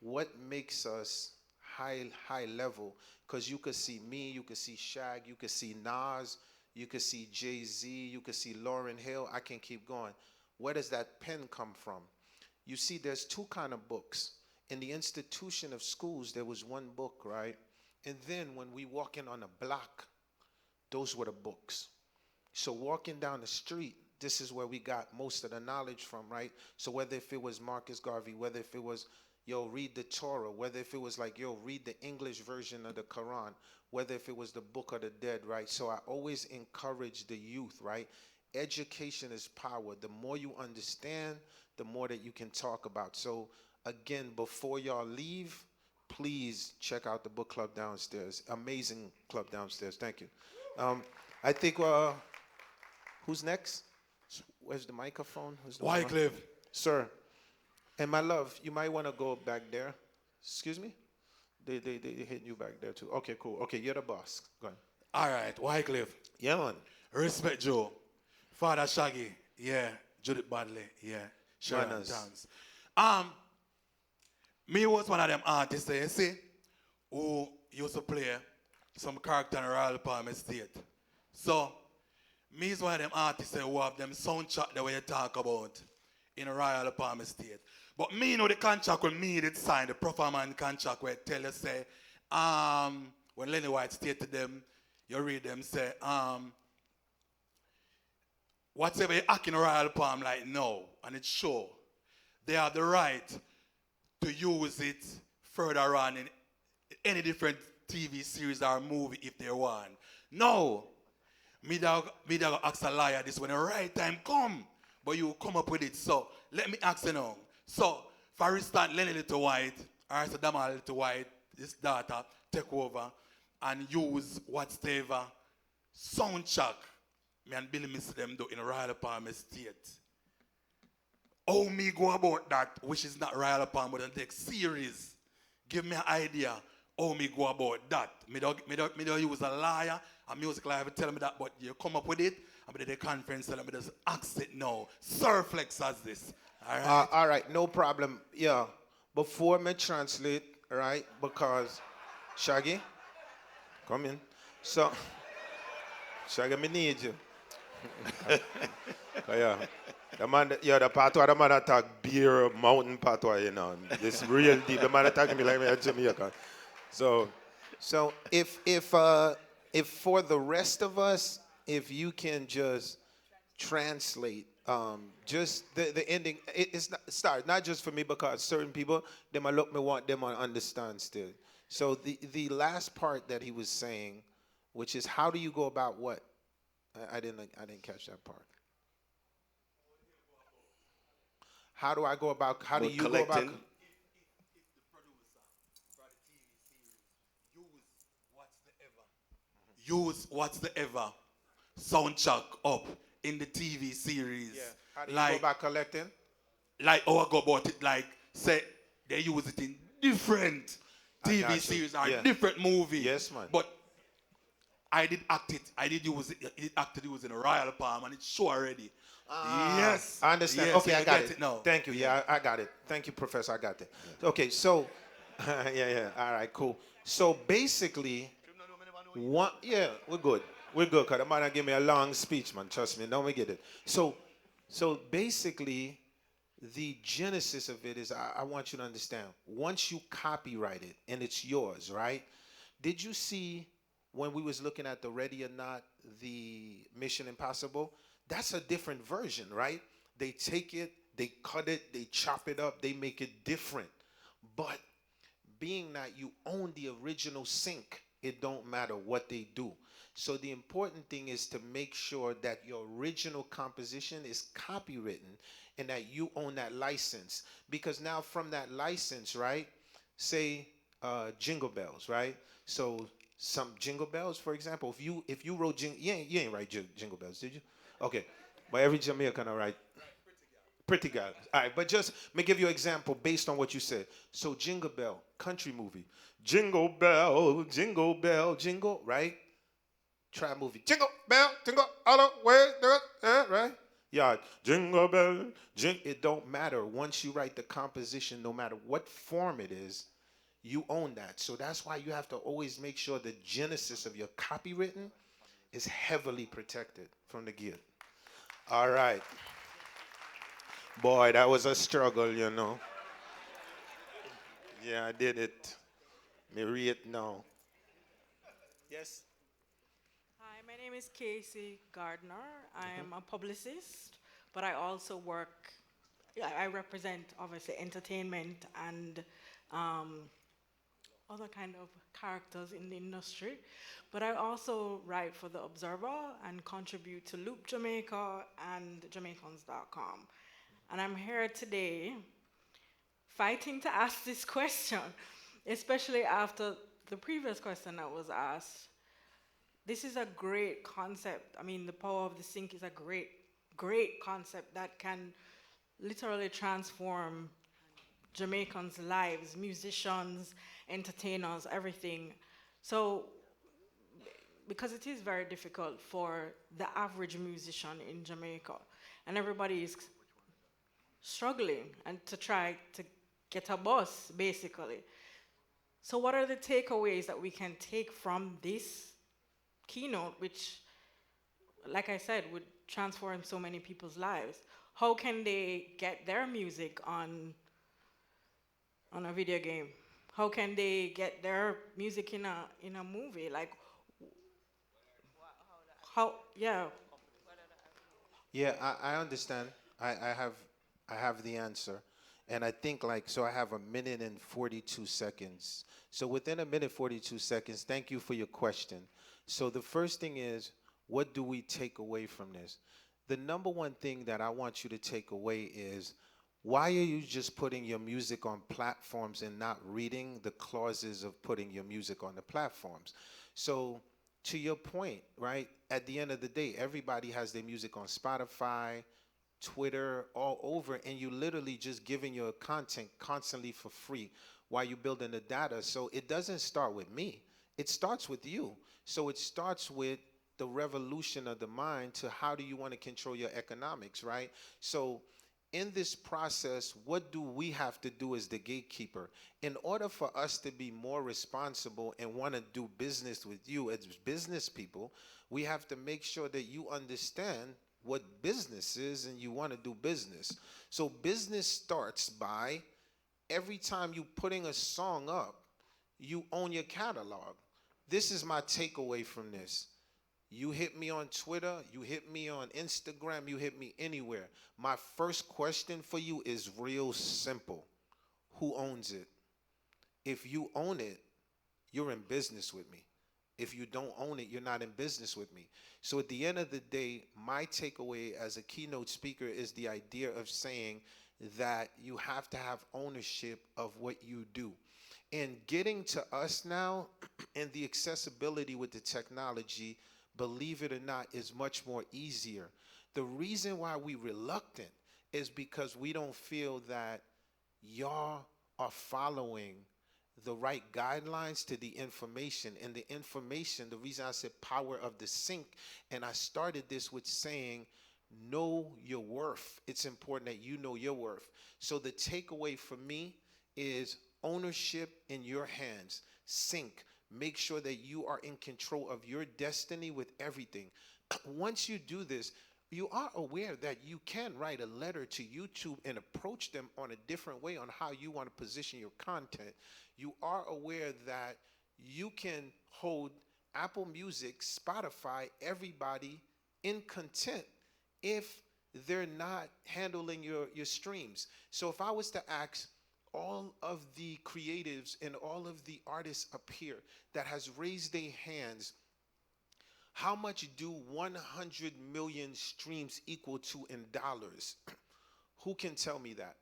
what makes us high level? Because you could see me, you could see Shag, you could see Nas, you could see Jay-Z, you could see Lauryn Hill. I can keep going. Where does that pen come from? You see, there's two kind of books. In the institution of schools, there was one book, right? And then when we walk in on a block, those were the books. So walking down the street, this is where we got most of the knowledge from, right? So whether if it was Marcus Garvey, whether if it was, yo, read the Torah, whether if it was like, yo, read the English version of the Quran, whether if it was the Book of the Dead, right? So I always encourage the youth, right? Education is power. The more you understand, the more that you can talk about. So again, before y'all leave, please check out the book club downstairs. Amazing club downstairs. Thank you. I think, who's next? Where's the microphone? Wyclef. Sir. And my love, you might want to go back there. Excuse me? They hit you back there too. Okay, cool. Okay, you're the boss. Go ahead. All right, Wyclef. Yeah, man. Respect Joe. Father Shaggy. Yeah. Judith Badley. Yeah. Sharon Manners. Towns. Me was one of them artists there, you see, who used to play some character in Royal Palm Estate. So, me is one of them artists who have them soundtrack that way you talk about in Royal Palm Estate. But me know the contract when me did sign, the performance contract where it tell you say, when Lenny White stated them, you read them say, whatever you act in Royal Palm like no, and it's sure, they have the right to use it further on in any different TV series or movie if they want. No, me da ask a liar this when the right time come, but you come up with it. So let me ask you now. So for instance, Lenny Little White, or Dama Little White, his daughter, take over and use whatever soundtrack me and Billy miss them do in Royal Palm Estate. How me go about that, which is not Royal Palm, but the next series. Give me an idea how me go about that. Me don't use a liar, a music live tell me that, but you come up with it, and me the conference tell me just ask it now. Sir Flex has this. All right, no problem. Yeah, before me translate, right, because Shaggy, come in. So, Shaggy, me need you. Yeah. The man, the patois, the man attack beer, mountain patois, you know. This real deep. The man attacking me like me at Jamaica. So if for the rest of us, if you can just translate, just the ending. It's not just for me because certain people, they might look me want them to understand still. So the last part that he was saying, which is how do you go about what? I didn't catch that part. How do I go about? How do you collecting. go about? If the producer for the TV series use what's the ever soundtrack up in the TV series. Yeah. How do you like, go about collecting? Like how I go about it, like say they use it in different TV series or different movies. Yes, man. But I did act it. I did use it. It acted it was in a Royal Palm and it's show already. Yes. I understand. Yes, Okay, I got it. now. Thank you. Yeah, I got it. Thank you, Professor. I got it. Okay, so, yeah. All right, cool. So basically, we're good. We're good, because the man give me a long speech, man. Trust me. Now we get it. So basically, The genesis of it is I want you to understand. Once you copyright it and it's yours, right? Did you see when we was looking at the Ready or Not, the Mission Impossible? That's a different version, right? They take it, they cut it, they chop it up, they make it different. But being that you own the original sync, it don't matter what they do. So the important thing is to make sure that your original composition is copywritten and that you own that license. Because now from that license, right, say Jingle Bells, right? So some Jingle Bells, for example, if you wrote you ain't write Jingle Bells, did you? Okay, but every Jamaican all right. Pretty God. All right, but just let me give you an example based on what you said. So Jingle Bell, country movie. Jingle bell, jingle, right? Try movie. Jingle bell, jingle all the way, right? Yeah, jingle bell, it don't matter. Once you write the composition, no matter what form it is, you own that. So that's why you have to always make sure the genesis of your copywritten is heavily protected from the get. All right. Boy, that was a struggle, you know. Yeah, I did it. Me read it now. Yes? Hi, my name is Casey Gardner. I am a publicist, but I also work, I represent obviously entertainment and other kind of characters in the industry. But I also write for The Observer and contribute to Loop Jamaica and Jamaicans.com. And I'm here today fighting to ask this question, especially after the previous question that was asked. This is a great concept. I mean, the power of the sync is a great, great concept that can literally transform Jamaicans' lives, musicians, entertainers, everything. So, because it is very difficult for the average musician in Jamaica, and everybody is struggling and to try to get a bus, basically. So what are the takeaways that we can take from this keynote, which, like I said, would transform so many people's lives? How can they get their music on a video game? How can they get their music in a movie? Like, how, yeah. Yeah, I understand. I have the answer. And I think so I have 1 minute and 42 seconds. So within 1 minute 42 seconds, thank you for your question. So the first thing is, what do we take away from this? The number one thing that I want you to take away is, why are you just putting your music on platforms and not reading the clauses of putting your music on the platforms? So to your point, right, at the end of the day, everybody has their music on Spotify, Twitter, all over, and you literally just giving your content constantly for free while you're building the data. So it doesn't start with me. It starts with you. So it starts with the revolution of the mind to how do you want to control your economics, right? So in this process, what do we have to do as the gatekeeper? In order for us to be more responsible and want to do business with you as business people, we have to make sure that you understand what business is and you want to do business. So business starts by every time you putting a song up, you own your catalog. This is my takeaway from this. You hit me on Twitter, you hit me on Instagram, you hit me anywhere. My first question for you is real simple. Who owns it? If you own it, you're in business with me. If you don't own it, you're not in business with me. So at the end of the day, my takeaway as a keynote speaker is the idea of saying that you have to have ownership of what you do. And getting to us now and the accessibility with the technology, believe it or not, is much more easier. The reason why we're reluctant is because we don't feel that y'all are following the right guidelines to the information. And the information, the reason I said power of the sync, and I started this with saying, know your worth. It's important that you know your worth. So the takeaway for me is ownership in your hands. Sync. Make sure that you are in control of your destiny with everything. Once you do this, you are aware that you can write a letter to YouTube and approach them on a different way on how you want to position your content. You are aware that you can hold Apple Music, Spotify, everybody in content if they're not handling your streams. So if I was to ask all of the creatives and all of the artists up here that has raised their hands, how much do 100 million streams equal to in dollars? Who can tell me that?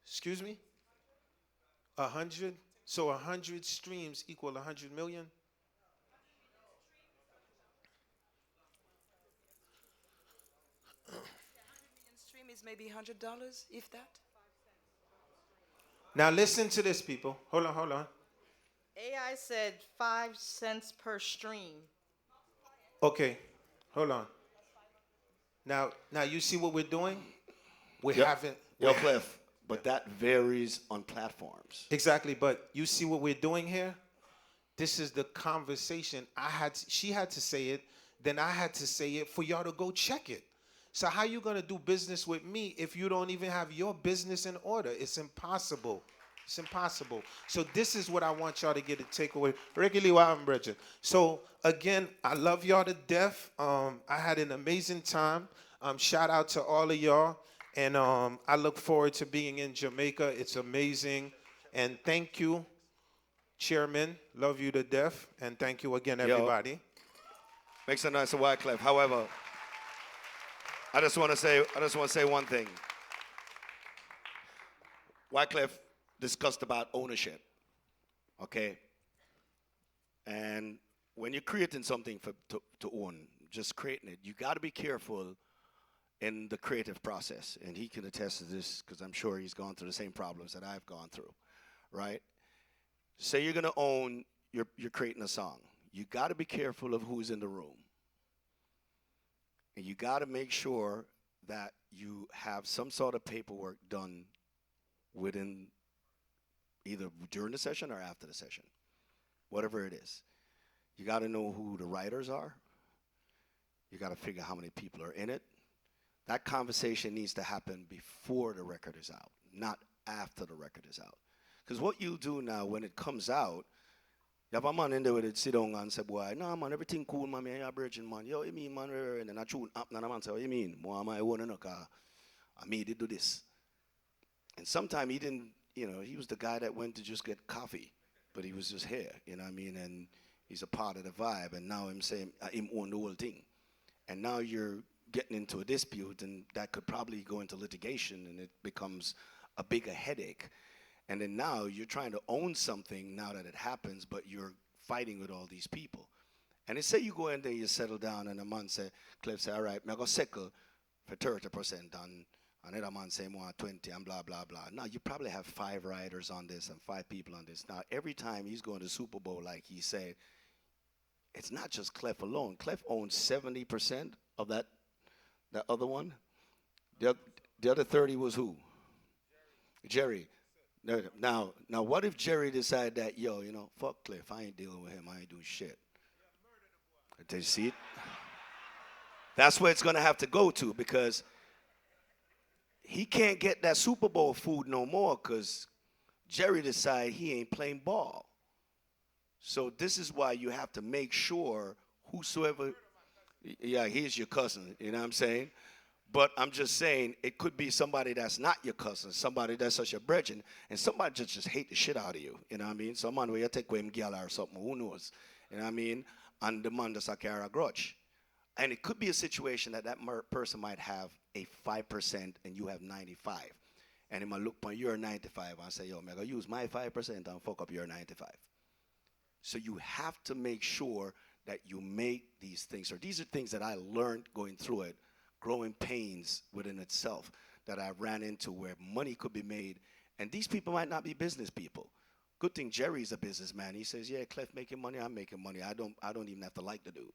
Excuse me? 100? So 100 streams equal 100 million? Stream is maybe $100, if that. Now listen to this, people. Hold on. AI said 5 cents per stream. Okay, hold on. Now you see what we're doing? We Yep. haven't. Yo, Cliff, but that varies on platforms. Exactly, but you see what we're doing here? This is the conversation she had to say it, then I had to say it for y'all to go check it. So how you gonna do business with me if you don't even have your business in order? It's impossible. It's impossible. So this is what I want y'all to get a takeaway. Regularly while I'm bridging. So again, I love y'all to death. I had an amazing time. Shout out to all of y'all. And I look forward to being in Jamaica. It's amazing. And thank you, Chairman. Love you to death. And thank you again, everybody. Make some noise for Wyclef. However, I just want to say one thing. Wyclef discussed about ownership, okay? And when you're creating something to own, just creating it, you got to be careful in the creative process. And he can attest to this because I'm sure he's gone through the same problems that I've gone through, right? Say you're going to own, you're creating a song. You got to be careful of who's in the room. And you got to make sure that you have some sort of paperwork done within either during the session or after the session, whatever it is. You got to know who the writers are. You got to figure how many people are in it. That conversation needs to happen before the record is out, not after the record is out. Because what you do now when it comes out, you have a man in there with it sit down and say, boy, no, man, everything cool, man, you're a virgin, man. Yo, you mean, man, and then I tune up, and the man say, what you mean? More am I one in a car? I made it do this. And sometimes he didn't, he was the guy that went to just get coffee, but he was just here, you know what I mean? And he's a part of the vibe, and now him saying, him own the whole thing. And now you're getting into a dispute, and that could probably go into litigation, and it becomes a bigger headache. And then now you're trying to own something now that it happens, but you're fighting with all these people. And they say you go in there, you settle down, and a man say, Cliff say, all right, I'm going to settle for 30%, and another man say, more 20, and blah, blah, blah. Now, you probably have 5 riders on this and 5 people on this. Now, every time he's going to Super Bowl, like he said, it's not just Clef alone. Clef owns 70% of that other one. The other 30 was who? Jerry. Now, what if Jerry decided that, fuck Cliff, I ain't dealing with him, I ain't doing shit. Did you see it? That's where it's going to have to go to, because he can't get that Super Bowl food no more because Jerry decided he ain't playing ball. So this is why you have to make sure whosoever, he's your cousin, you know what I'm saying? But I'm just saying, it could be somebody that's not your cousin, somebody that's such a brethren, and somebody just hate the shit out of you, you know what I mean? Someone where you take with him gal or something, who knows, you know what I mean? And the man does carry a grudge. And it could be a situation that person might have a 5% and you have 95. And he might look on your 95 and say, yo, I'm going to use my 5% and fuck up your 95. So you have to make sure that you make these things, or these are things that I learned going through it, growing pains within itself that I ran into where money could be made. And these people might not be business people. Good thing Jerry's a businessman. He says, yeah, Clef making money, I'm making money. I don't even have to like the dude.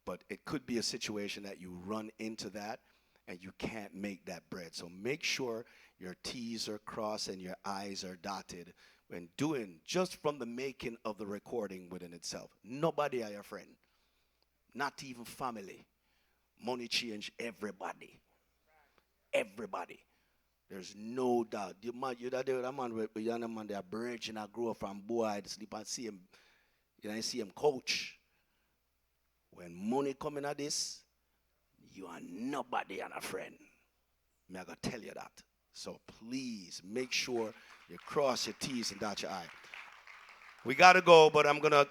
But it could be a situation that you run into that and you can't make that bread. So make sure your T's are crossed and your I's are dotted when doing just from the making of the recording within itself. Nobody are your friend. not even family. Money change everybody. Everybody. There's no doubt. You that there, that man with young man, they are branch and I grow up from boy, I sleep and see him, I see him coach. When money coming at this, you are nobody and a friend. Me I gotta tell you that. So please make sure you cross your T's and dot your I. We gotta go, but I'm gonna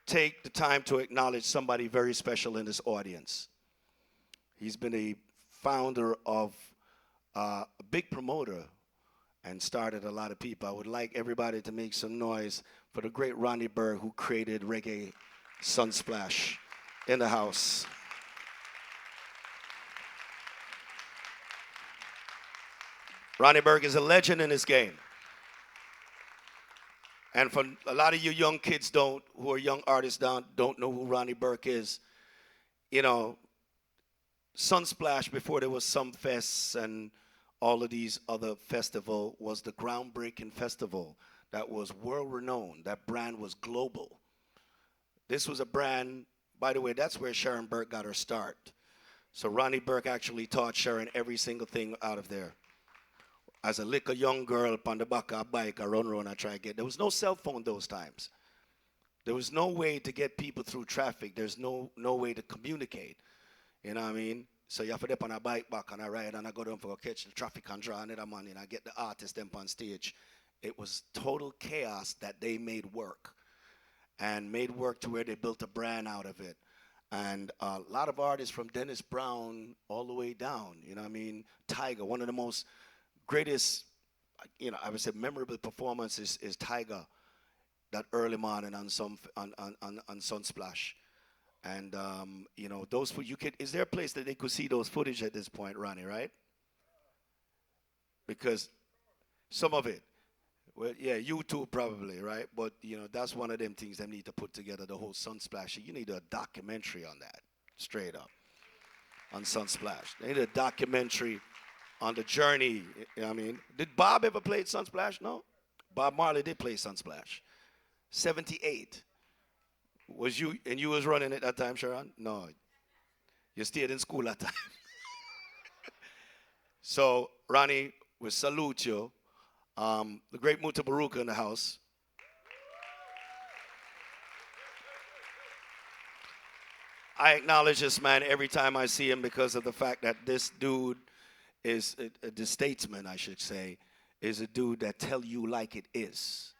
take the time to acknowledge somebody very special in this audience. He's been a founder of a big promoter and started a lot of people. I would like everybody to make some noise for the great Ronnie Berg, who created Reggae Sunsplash in the house. Ronnie Berg is a legend in this game. And for a lot of you young kids who are young artists don't know who Ronnie Berg is, you know, Sunsplash, before there was some fests and all of these other festivals, was the groundbreaking festival that was world renowned. That brand was global. This was a brand, by the way, that's where Sharon Burke got her start. So Ronnie Berg actually taught Sharon every single thing out of there. As a little young girl on the back of a bike, I run around and try to get. There was no cell phone those times. There was no way to get people through traffic. There's no way to communicate. You know what I mean? So you have to dip on a bike back and I ride and I go down for a catch the traffic and draw another man and I get the artist them on stage. It was total chaos that they made work. And made work to where they built a brand out of it. And a lot of artists from Dennis Brown all the way down, you know what I mean? Tiger, one of the most greatest, you know, I would say memorable performances is Tiger, that early morning on Sunsplash. And, you know, those, is there a place that they could see those footage at this point, Ronnie, right? Because some of it, well, yeah, YouTube probably, right? But, you know, that's one of them things they need to put together, the whole Sunsplash. You need a documentary on that, straight up, on Sunsplash. They need a documentary on the journey, you know what I mean? Did Bob ever play Sunsplash? No? Bob Marley did play Sunsplash. 78. Was you, and you was running at that time, Sharon? No. You stayed in school that time. So, Ronnie, we salute you. The great Muta Baruka in the house. I acknowledge this man every time I see him because of the fact that this dude is, the statesman, I should say, is a dude that tell you like it is.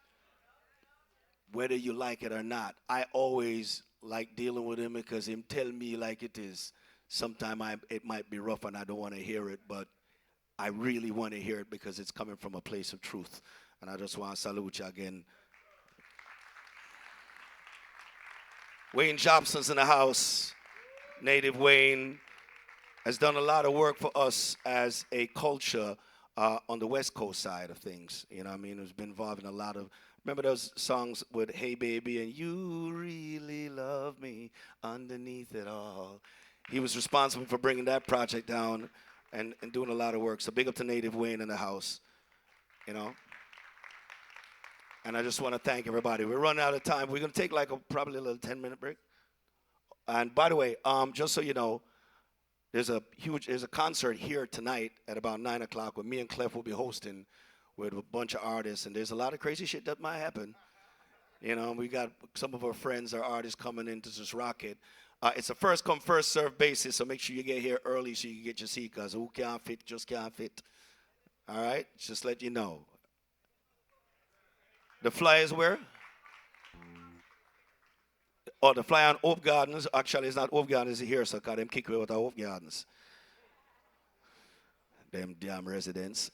Whether you like it or not. I always like dealing with him because him tell me like it is. Sometimes it might be rough and I don't want to hear it, but I really want to hear it because it's coming from a place of truth. And I just want to salute you again. Wayne Jobson's in the house. Native Wayne has done a lot of work for us as a culture on the West Coast side of things. You know what I mean? He's been involved in a lot of, remember those songs with Hey Baby and You Really Love Me Underneath It All. He was responsible for bringing that project down and doing a lot of work. So big up to Native Wayne in the house, you know. And I just want to thank everybody. We're running out of time. We're going to take like probably a little 10-minute break. And by the way, just so you know, there's a concert here tonight at about 9 o'clock where me and Clef will be hosting with a bunch of artists. And there's a lot of crazy shit that might happen. You know, we got some of our friends, our artists coming in to just rock it. It's a first come, first serve basis, so make sure you get here early so you can get your seat, because who can't fit, just can't fit. All right? Just let you know. The flyer is where? Oh, the flyer on Hope Gardens. Actually, it's not Hope Gardens here, so because them kick away with our Hope Gardens. Them damn residents.